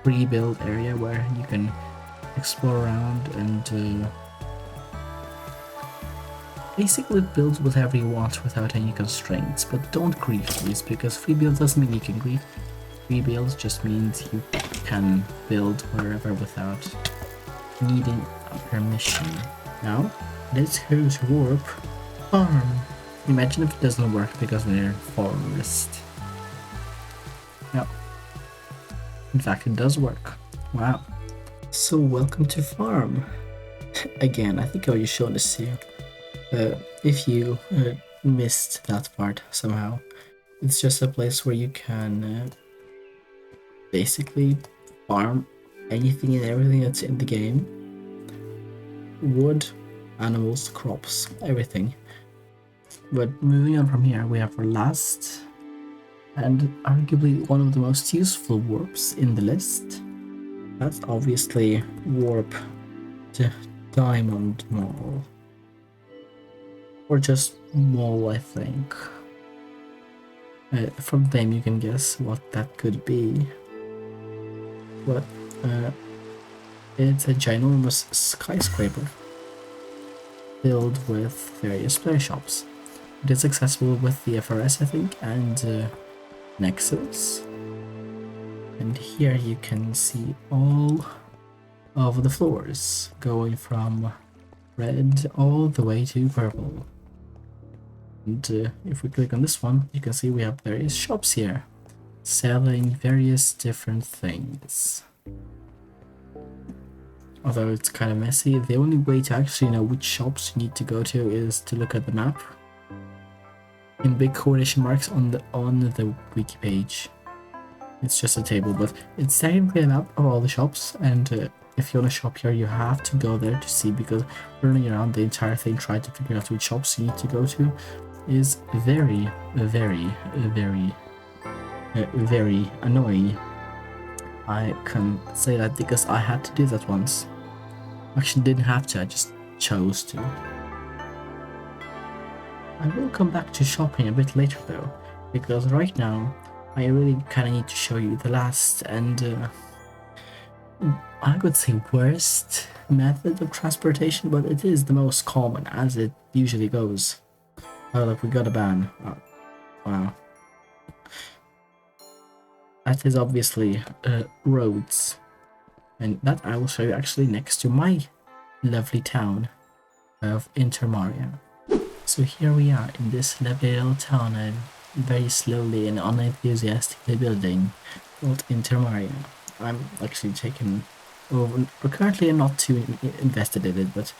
pre-built area where you can explore around and basically build whatever you want without any constraints. But don't grief, please, because free build doesn't mean you can grief. Free build just means you can build wherever without needing a permission. Now, let's go to warp farm. Imagine if it doesn't work because we're forrrest. Yep. In fact, it does work. Wow. So welcome to farm. Again, I think I already showed this to you. If you missed that part somehow, It's just a place where you can basically farm anything and everything that's in the game. Wood, animals, crops, everything. But moving on from here, we have our last and arguably one of the most useful warps in the list. That's obviously warp to diamondmall. Or just mall, I think. From them you can guess what that could be. But it's a ginormous skyscraper filled with various player shops. It is accessible with the forrrest, I think, and nexus. And here you can see all of the floors going from red all the way to purple. And if we click on this one, you can see we have various shops here selling various different things. Although it's kind of messy, the only way to actually know which shops you need to go to is to look at the map in big quotation marks on the wiki page. It's just a table, but it's technically a map of all the shops, and if you want to shop here, you have to go there to see, because running around the entire thing trying to figure out which shops you need to go to is very, very, very, very annoying. I can say that because I had to do that once. Actually didn't have to, I just chose to. I will come back to shopping a bit later though, because right now I really kind of need to show you the last and I would say worst method of transportation, but it is the most common as it usually goes. Oh look, we got a ban. Oh, wow. That is obviously roads. And that I will show you actually next to my lovely town of Intermaria. So here we are in this lovely little town I'm very slowly and unenthusiastically building called Intermaria. I'm actually taking over, currently I'm not too invested in it, but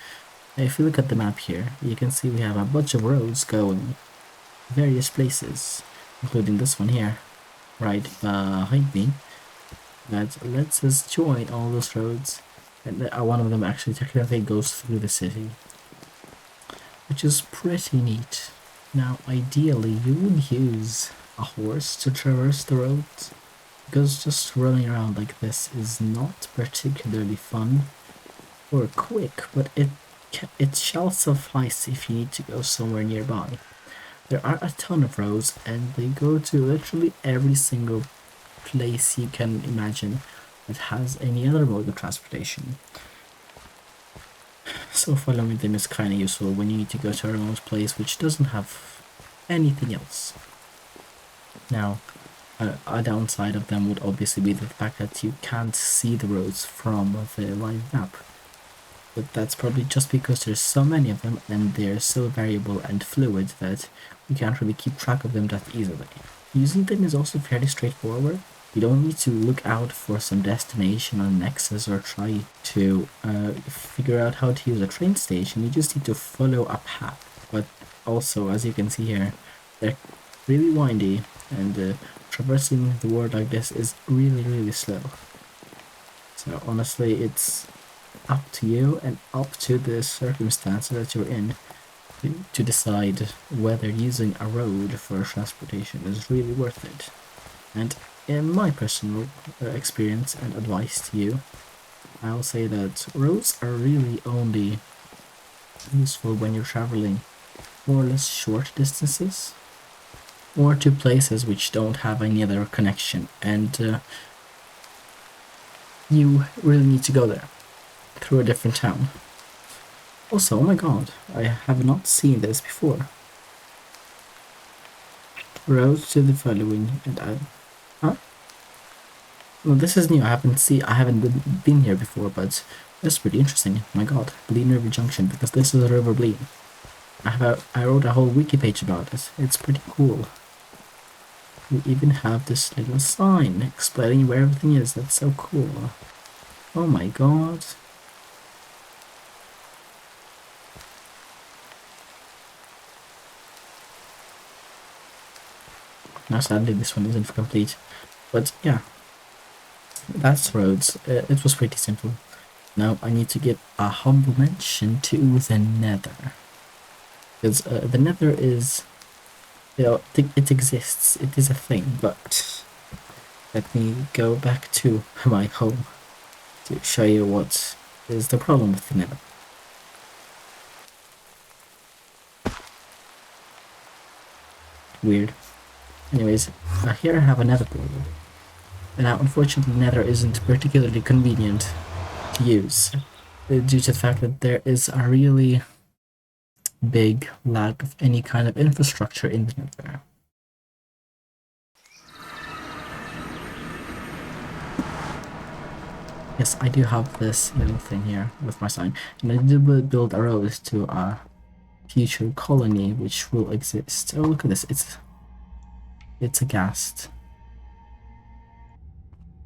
if you look at the map here, you can see we have a bunch of roads going various places, including this one here, right behind me. That lets us join all those roads, and one of them actually technically goes through the city, which is pretty neat. Now ideally you would use a horse to traverse the roads, because just running around like this is not particularly fun or quick, but it shall suffice if you need to go somewhere nearby. There are a ton of roads and they go to literally every single place you can imagine that has any other mode of transportation. So following them is kind of useful when you need to go to a remote place which doesn't have anything else. Now, a downside of them would obviously be the fact that you can't see the roads from the live map. But that's probably just because there's so many of them and they're so variable and fluid that you can't really keep track of them that easily. Using them is also fairly straightforward. You don't need to look out for some destination on Nexus or try to figure out how to use a train station. You just need to follow a path. But also, as you can see here, they're really windy, and traversing the world like this is really, really slow. So honestly, it's up to you and up to the circumstances that you're in to decide whether using a road for transportation is really worth it. And in my personal experience and advice to you, I'll say that roads are really only useful when you're traveling more or less short distances or to places which don't have any other connection, and you really need to go there through a different town. Also, oh my god, I have not seen this before. Road to the following, and huh? Well, this is new. I haven't been here before, but that's pretty interesting. Oh my god, Blean River Junction, because this is River Blean. I wrote a whole wiki page about it. It's pretty cool. We even have this little sign explaining where everything is. That's so cool. Oh my god. Now sadly this one isn't complete, but yeah, that's roads. It was pretty simple. Now I need to give a humble mention to the nether, because the nether is, it exists, it is a thing, but let me go back to my home to show you what is the problem with the nether. Weird. Anyways, here I have a nether portal. And now unfortunately nether isn't particularly convenient to use, due to the fact that there is a really big lack of any kind of infrastructure in the nether. Yes, I do have this little thing here with my sign, and I did build a road to a future colony which will exist. Oh, look at this, it's a ghast.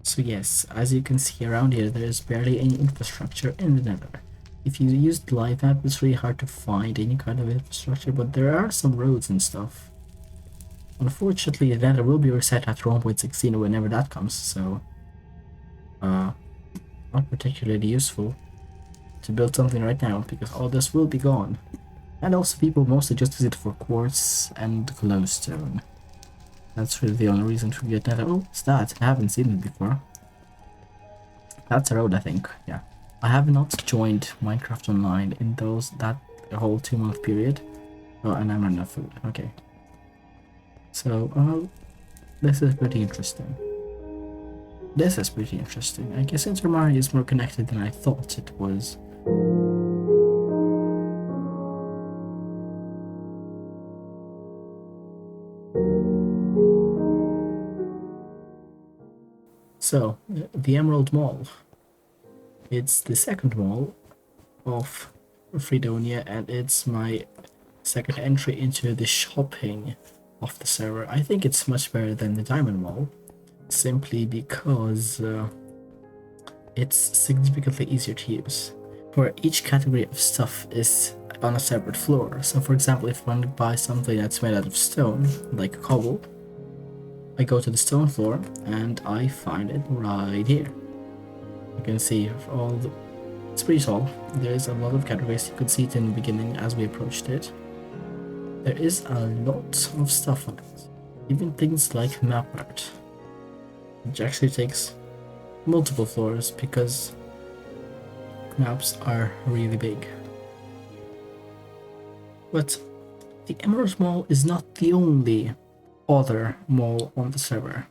So yes, as you can see around here, there is barely any infrastructure in the nether. If you use the live map, it's really hard to find any kind of infrastructure, but there are some roads and stuff. Unfortunately, the nether will be reset after 1.16 or whenever that comes, so not particularly useful to build something right now, because all this will be gone. And also people mostly just use it for quartz and glowstone. That's really the only reason to get nether. Oh, it's that. I haven't seen it before. That's a road, I think. Yeah. I have not joined Minecraft Online in that whole 2-month period. Oh, and I'm running out of food. Okay. So, this is pretty interesting. This is pretty interesting. I guess intermaria is more connected than I thought it was. So, the Emerald Mall. It's the second mall of Fredonia, and it's my second entry into the shopping of the server. I think it's much better than the Diamond Mall, simply because it's significantly easier to use, where each category of stuff is on a separate floor. So for example, if I want to buy something that's made out of stone, like cobble, I go to the stone floor and I find it right here. You can see it's pretty tall. There's a lot of categories. You could see it in the beginning as we approached it. There is a lot of stuff on it. Even things like map art, which actually takes multiple floors because maps are really big. But the Emerald Mall is not the only other mall on the server.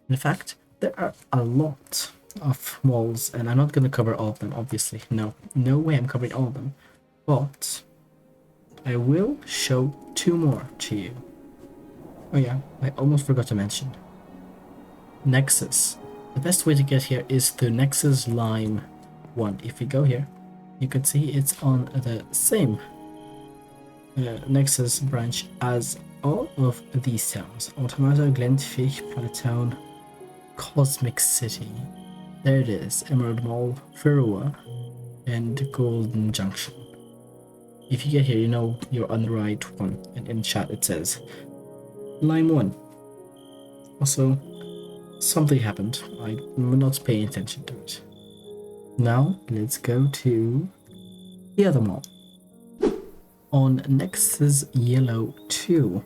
In fact, there are a lot of malls, and I'm not going to cover all of them, obviously. No way I'm covering all of them. But I will show 2 more to you. Oh yeah, I almost forgot to mention. Nexus. The best way to get here is through Nexus Lime 1. If we go here, you can see it's on the same Nexus branch as all of these towns. Automata, Glenfish, Planetown, Cosmic City. There it is, Emerald Mall, Firua, and Golden Junction. If you get here, you know you're on the right one, and in chat it says Lime 1. Also, something happened. I'm not paying attention to it. Now, let's go to the other mall. On Nexus Yellow 2,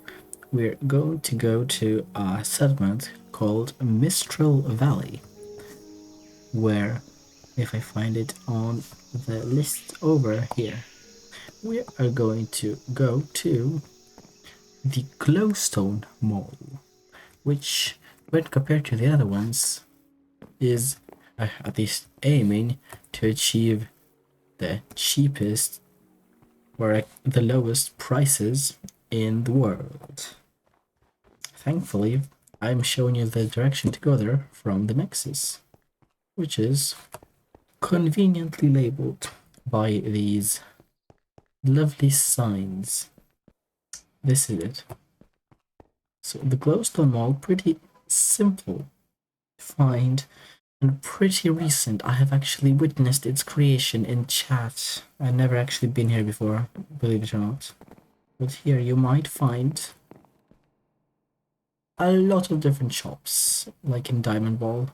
we're going to go to a settlement called Mistral Valley, where, if I find it on the list over here, we are going to go to the Glowstone Mall, which, when compared to the other ones, is at least aiming to achieve the cheapest or the lowest prices in the world. Thankfully, I'm showing you the direction to go there from the Nexus, which is conveniently labeled by these lovely signs. This is it. So the Glowstone Mall, pretty simple to find and pretty recent. I have actually witnessed its creation in chat. I've never actually been here before, believe it or not. But here you might find a lot of different shops, like in Diamondmall,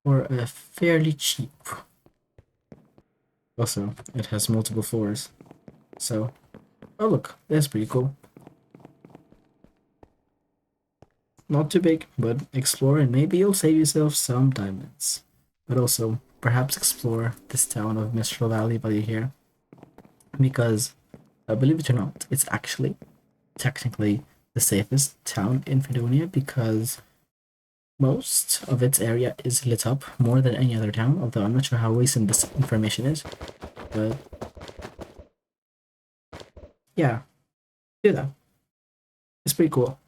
for a fairly cheap. Also, it has multiple floors, so oh look, that's pretty cool. Not too big, but explore and maybe you'll save yourself some diamonds. But also, perhaps explore this town of Mistral Valley while you're here, because believe it or not, it's actually technically the safest town in Fredonia because most of its area is lit up more than any other town, although I'm not sure how recent this information is. But yeah, do that. It's pretty cool.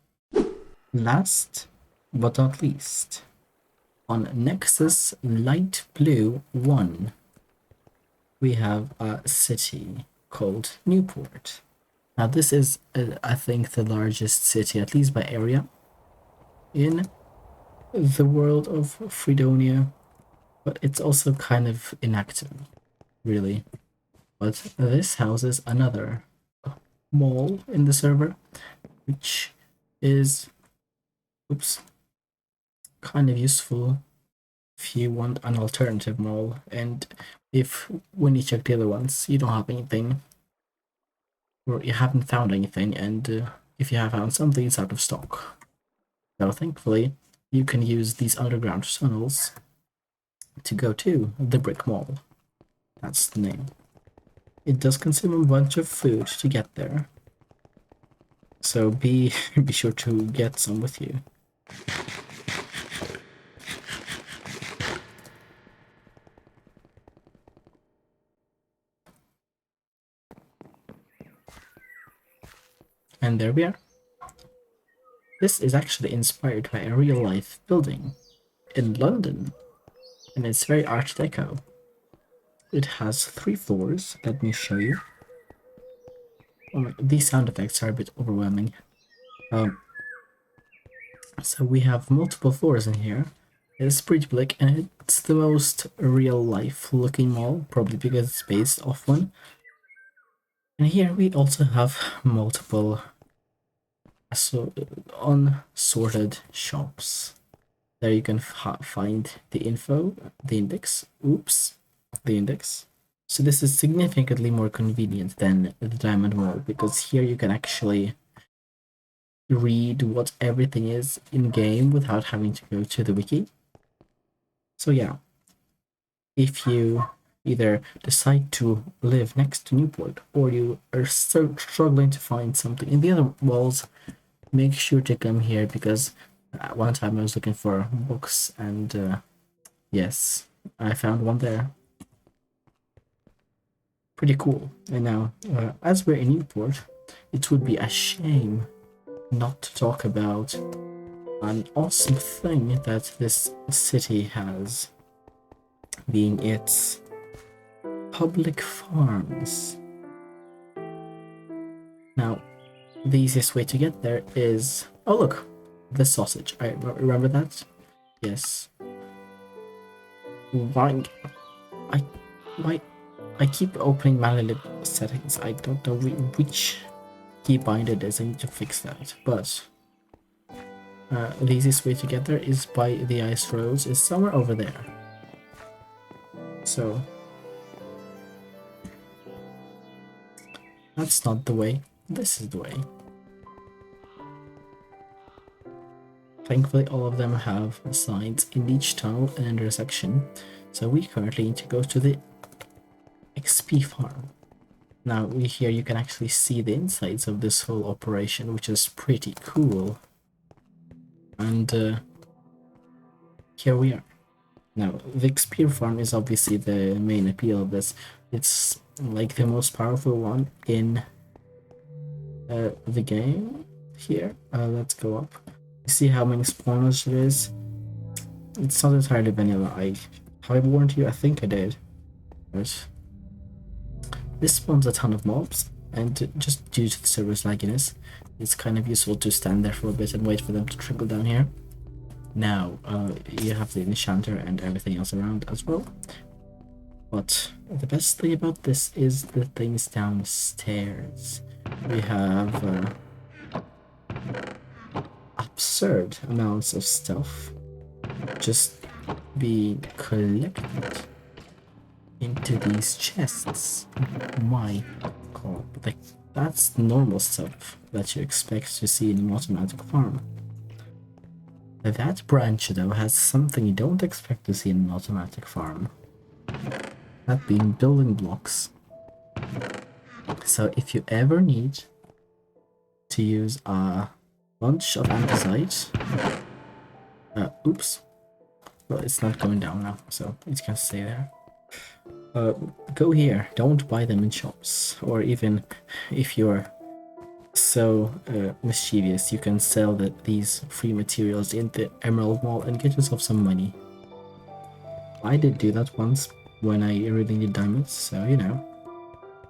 Last but not least, on Nexus Light Blue 1, we have a city called Newport. Now this is, I think, the largest city, at least by area, in the world of Fredonia, but it's also kind of inactive, really. But this houses another mall in the server, which is, oops, kind of useful if you want an alternative mall, and if when you check the other ones, you don't have anything, or you haven't found anything, and if you have found something, it's out of stock. So thankfully, you can use these underground tunnels to go to the brick mall. That's the name. It does consume a bunch of food to get there, so be sure to get some with you. And there we are. This is actually inspired by a real-life building in London, and it's very Art Deco. It has 3 floors. Let me show you. Oh, these sound effects are a bit overwhelming. So we have multiple floors in here. It's pretty big, and it's the most real-life looking mall, probably because it's based off one. And here we also have multiple unsorted shops. There you can find the info, the index. Oops, the index. So this is significantly more convenient than the Diamond Mall, because here you can actually read what everything is in game without having to go to the wiki. So yeah, if you either decide to live next to Newport or you are so struggling to find something in the other walls, make sure to come here, because at one time I was looking for books, and yes, I found one there. Pretty cool. And now, as we're in Newport, it would be a shame not to talk about an awesome thing that this city has, being its public farms. Now, the easiest way to get there is... oh look, the sausage. I remember that? Yes. Why I keep opening manual settings. I don't know which keybind it is. I need to fix that. But the easiest way to get there is by the ice roads. It's somewhere over there. So that's not the way. This is the way. Thankfully, all of them have signs in each tunnel and intersection. So we currently need to go to the XP farm. Now here you can actually see the insides of this whole operation, which is pretty cool. And here we are. Now the XP farm is obviously the main appeal of this. It's like the most powerful one in the game. Here, let's go up. You see how many spawners there is? It's not entirely vanilla. Have I warned you? I think I did. But this spawns a ton of mobs, and just due to the server's lagginess, it's kind of useful to stand there for a bit and wait for them to trickle down here. Now, you have the enchanter and everything else around as well. But the best thing about this is the things downstairs. We have a absurd amounts of stuff just being collected into these chests. My god, like that's normal stuff that you expect to see in an automatic farm. That branch though has something you don't expect to see in an automatic farm. That being building blocks. So if you ever need to use a bunch of andesite, oops, well it's not going down now, so it can stay there. Go here, don't buy them in shops, or even if you're so mischievous, you can sell these free materials in the Emerald Mall and get yourself some money. I did do that once when I really need diamonds, so you know,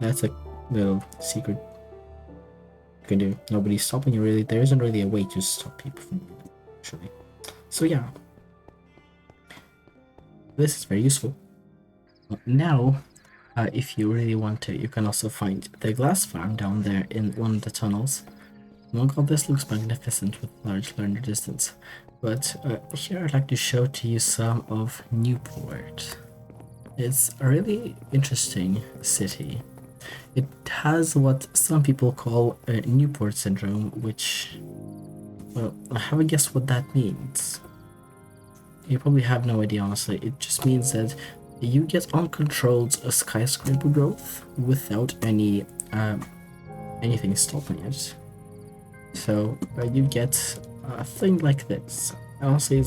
that's a little secret you can do. Nobody's stopping you really. There isn't really a way to stop people from doing it, actually. So yeah, this is very useful. Now, if you really want to, you can also find the glass farm down there in one of the tunnels. Oh god, this looks magnificent with large learner distance. But here I'd like to show to you some of Newport. It's a really interesting city. It has what some people call a Newport syndrome, which, well, have a guess what that means. You probably have no idea, honestly. It just means that you get uncontrolled skyscraper growth without any anything stopping it. So you get a thing like this. Honestly,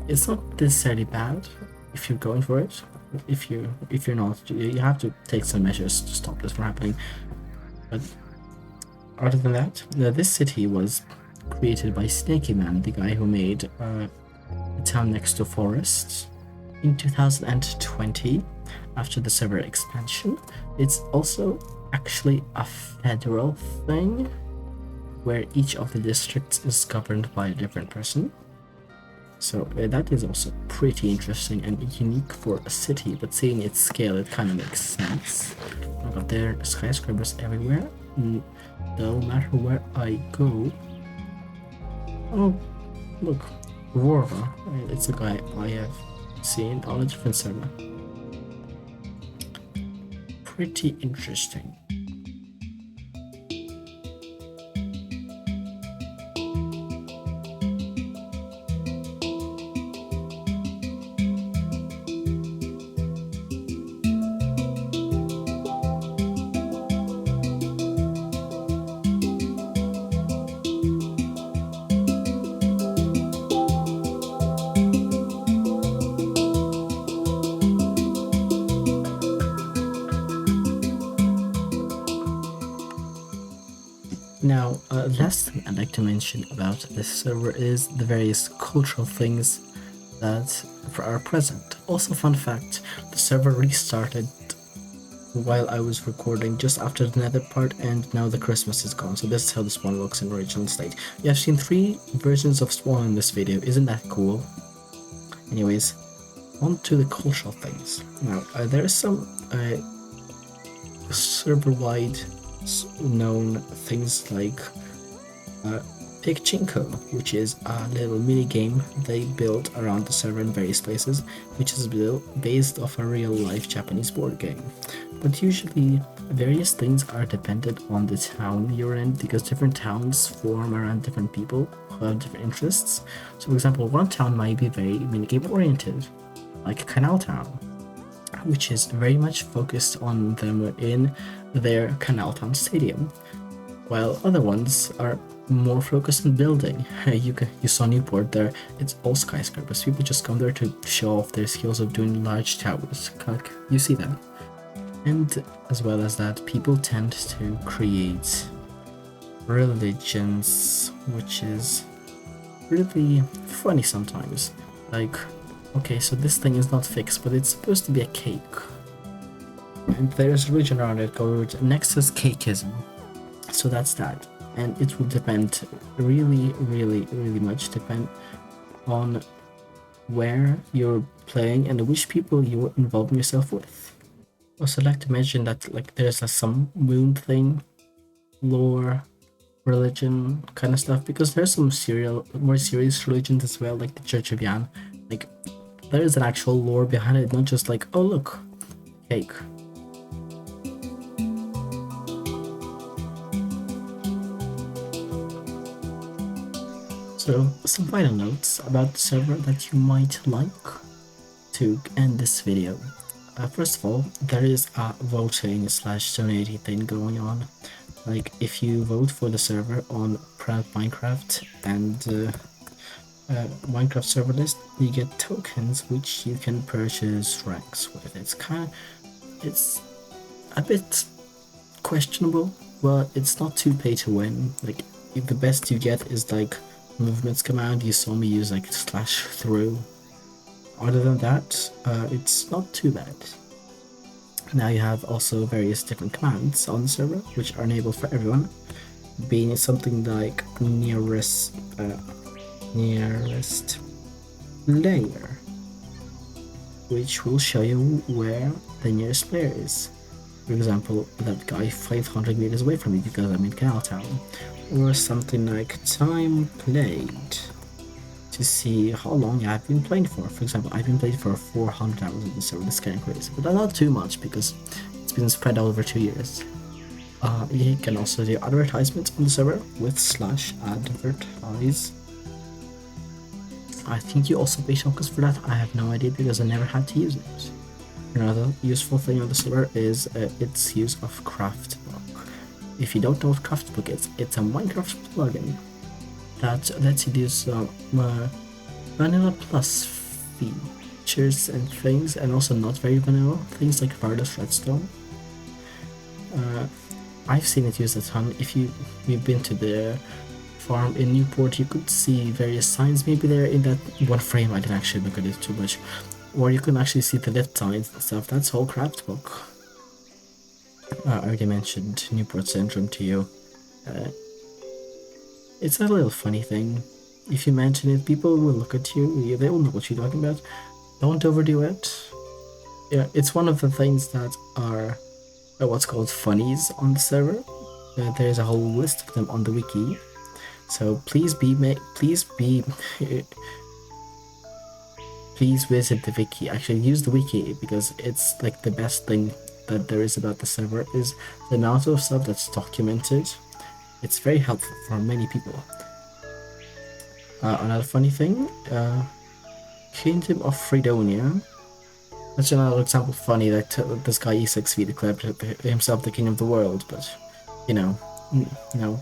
it's not necessarily bad if you're going for it. If you're not, you have to take some measures to stop this from happening. But other than that, this city was created by Snaky Man, the guy who made a town next to forrrest in 2020 after the server expansion. It's also actually a federal thing where each of the districts is governed by a different person. So that is also pretty interesting and unique for a city, but seeing its scale, it kind of makes sense. Oh god, there are skyscrapers everywhere. No matter where I go. Oh, look, Aurora. It's a guy I have seen on a different server. Pretty interesting. Now, last thing I'd like to mention about this server is the various cultural things that are present. Also, fun fact, the server restarted while I was recording just after the nether part, and now the Christmas is gone, so this is how the spawn looks in original state. You have seen 3 versions of spawn in this video, isn't that cool? Anyways, on to the cultural things. Now, there are some server-wide known things like Pichinko, which is a little mini game they built around the server in various places, which is based off a real life Japanese board game. But usually various things are dependent on the town you're in, because different towns form around different people who have different interests. So for example, one town might be very minigame oriented, like Kanal Town, which is very much focused on them in their Kanal Town Stadium, while other ones are more focused on building. You saw Newport there, it's all skyscrapers. People just come there to show off their skills of doing large towers. You see that. And as well as that, people tend to create religions, which is really funny sometimes. Like, okay, so this thing is not fixed, but it's supposed to be a cake. And there's a religion around it called nexus cakeism. So that's that. And it will depend, really much depend on where you're playing and which people you're involving yourself with. Also, I'd like to mention that like there's some moon thing lore religion kind of stuff, because there's some more serious religions as well, like the Church of Yan. Like, there is an actual lore behind it, not just like, oh look, cake. So, some final notes about the server that you might like to end this video. First of all, there is a voting / donating thing going on. Like, if you vote for the server on Proud Minecraft and Minecraft server list, you get tokens which you can purchase ranks with. It's a bit questionable, but it's not too pay to win. Like, the best you get is like movements command. You saw me use like /through. Other than that, it's not too bad. Now you have also various different commands on the server, which are enabled for everyone, being something like nearest layer, which will show you where the nearest player is. For example, that guy 500 meters away from me because I'm in Kanal town. Or something like time played, to see how long I've been playing for. For example, I've been playing for 400 hours in the server. That's kind of crazy, but not too much because it's been spread out over 2 years. You can also do advertisements on the server with /advertise. I think you also pay tokens for that. I have no idea because I never had to use it. Another useful thing on the server is its use of Craftbook. If you don't know what Craftbook is, it's a Minecraft plugin that lets you do some vanilla plus features and things, and also not very vanilla things like forrrest redstone. I've seen it used a ton. If you've been to the farm in Newport, you could see various signs maybe there in that one frame. I didn't actually look at it too much. Or you can actually see the lit signs and stuff. That's whole Craftbook. I already mentioned Newport Syndrome to you. It's a little funny thing. If you mention it, people will look at you. They will know what you're talking about. Don't overdo it. Yeah, it's one of the things that are what's called funnies on the server. There's a whole list of them on the wiki. So please visit the wiki. Actually, use the wiki because it's like the best thing that there is about the server is the amount of stuff that's documented. It's very helpful for many people. Another funny thing, Kingdom of Fredonia. That's another example funny that this guy E6V declared himself the king of the world, but you know, no.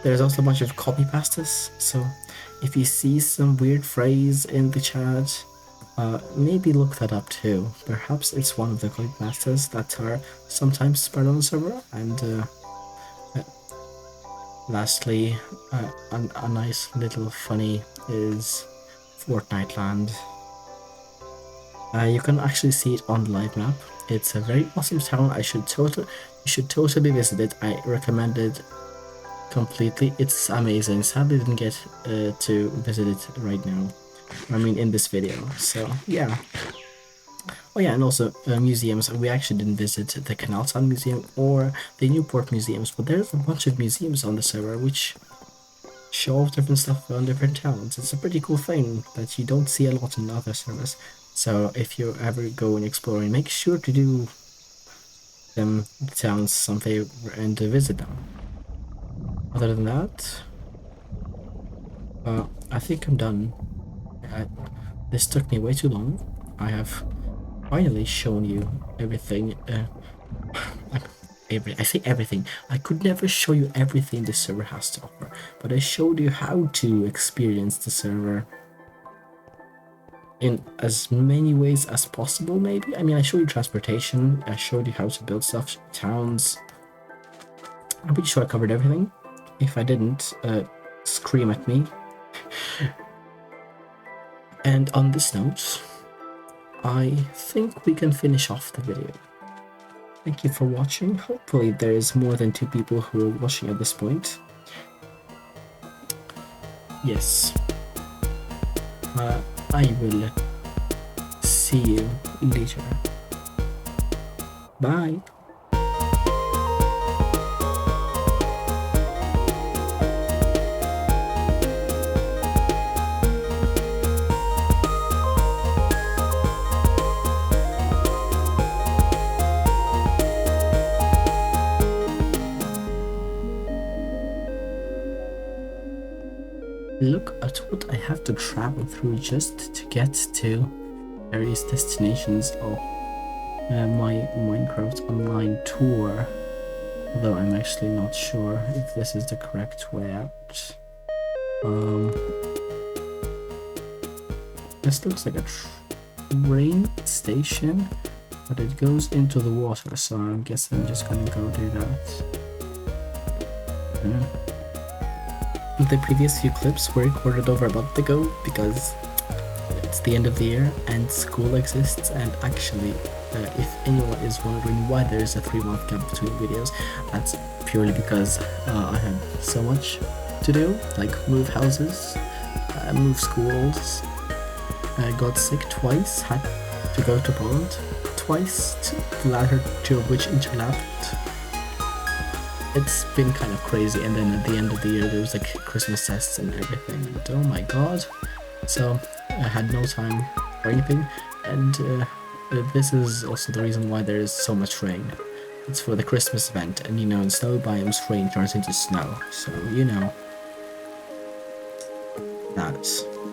There's also a bunch of copy pastas, so if you see some weird phrase in the chat, maybe look that up too. Perhaps it's one of the copy pastas that are sometimes spread on the server. And lastly, a nice little funny is Fortnite Land. You can actually see it on the live map. It's a very awesome town. You should totally visit it. I recommend it completely. It's amazing. Sadly, I didn't get to visit it right now. I mean, in this video. So yeah. Oh yeah, and also museums. We actually didn't visit the Kanal Town Museum or the Newport museums, but there's a bunch of museums on the server which show off different stuff on different towns. It's a pretty cool thing that you don't see a lot in other servers. So if you ever go and exploring, make sure to do them towns some favor and visit them. Other than that, I think I'm done. This took me way too long. I have finally shown you everything. I say everything. I could never show you everything the server has to offer, but I showed you how to experience the server in as many ways as possible, maybe. I mean, I showed you transportation, I showed you how to build stuff, towns. I'm pretty sure I covered everything. If I didn't, scream at me. And on this note, I think we can finish off the video. Thank you for watching. Hopefully there is more than 2 people who are watching at this point. Yes. I will see you later. Bye. look at what I have to travel through just to get to various destinations of my Minecraft Online tour, although I'm actually not sure if this is the correct way out. This looks like a train station, but it goes into the water, so I guess I'm just gonna go do that. The previous few clips were recorded over a month ago because it's the end of the year and school exists, and actually if anyone is wondering why there's a 3-month gap between videos, that's purely because I had so much to do, like move houses, move schools, I got sick twice, had to go to Poland twice, the latter two of which interlapped. It's been kind of crazy, and then at the end of the year there was like Christmas tests and everything, and oh my god. So I had no time for anything, and this is also the reason why there is so much rain. It's for the Christmas event, and you know, in snow biomes rain turns into snow, so you know that.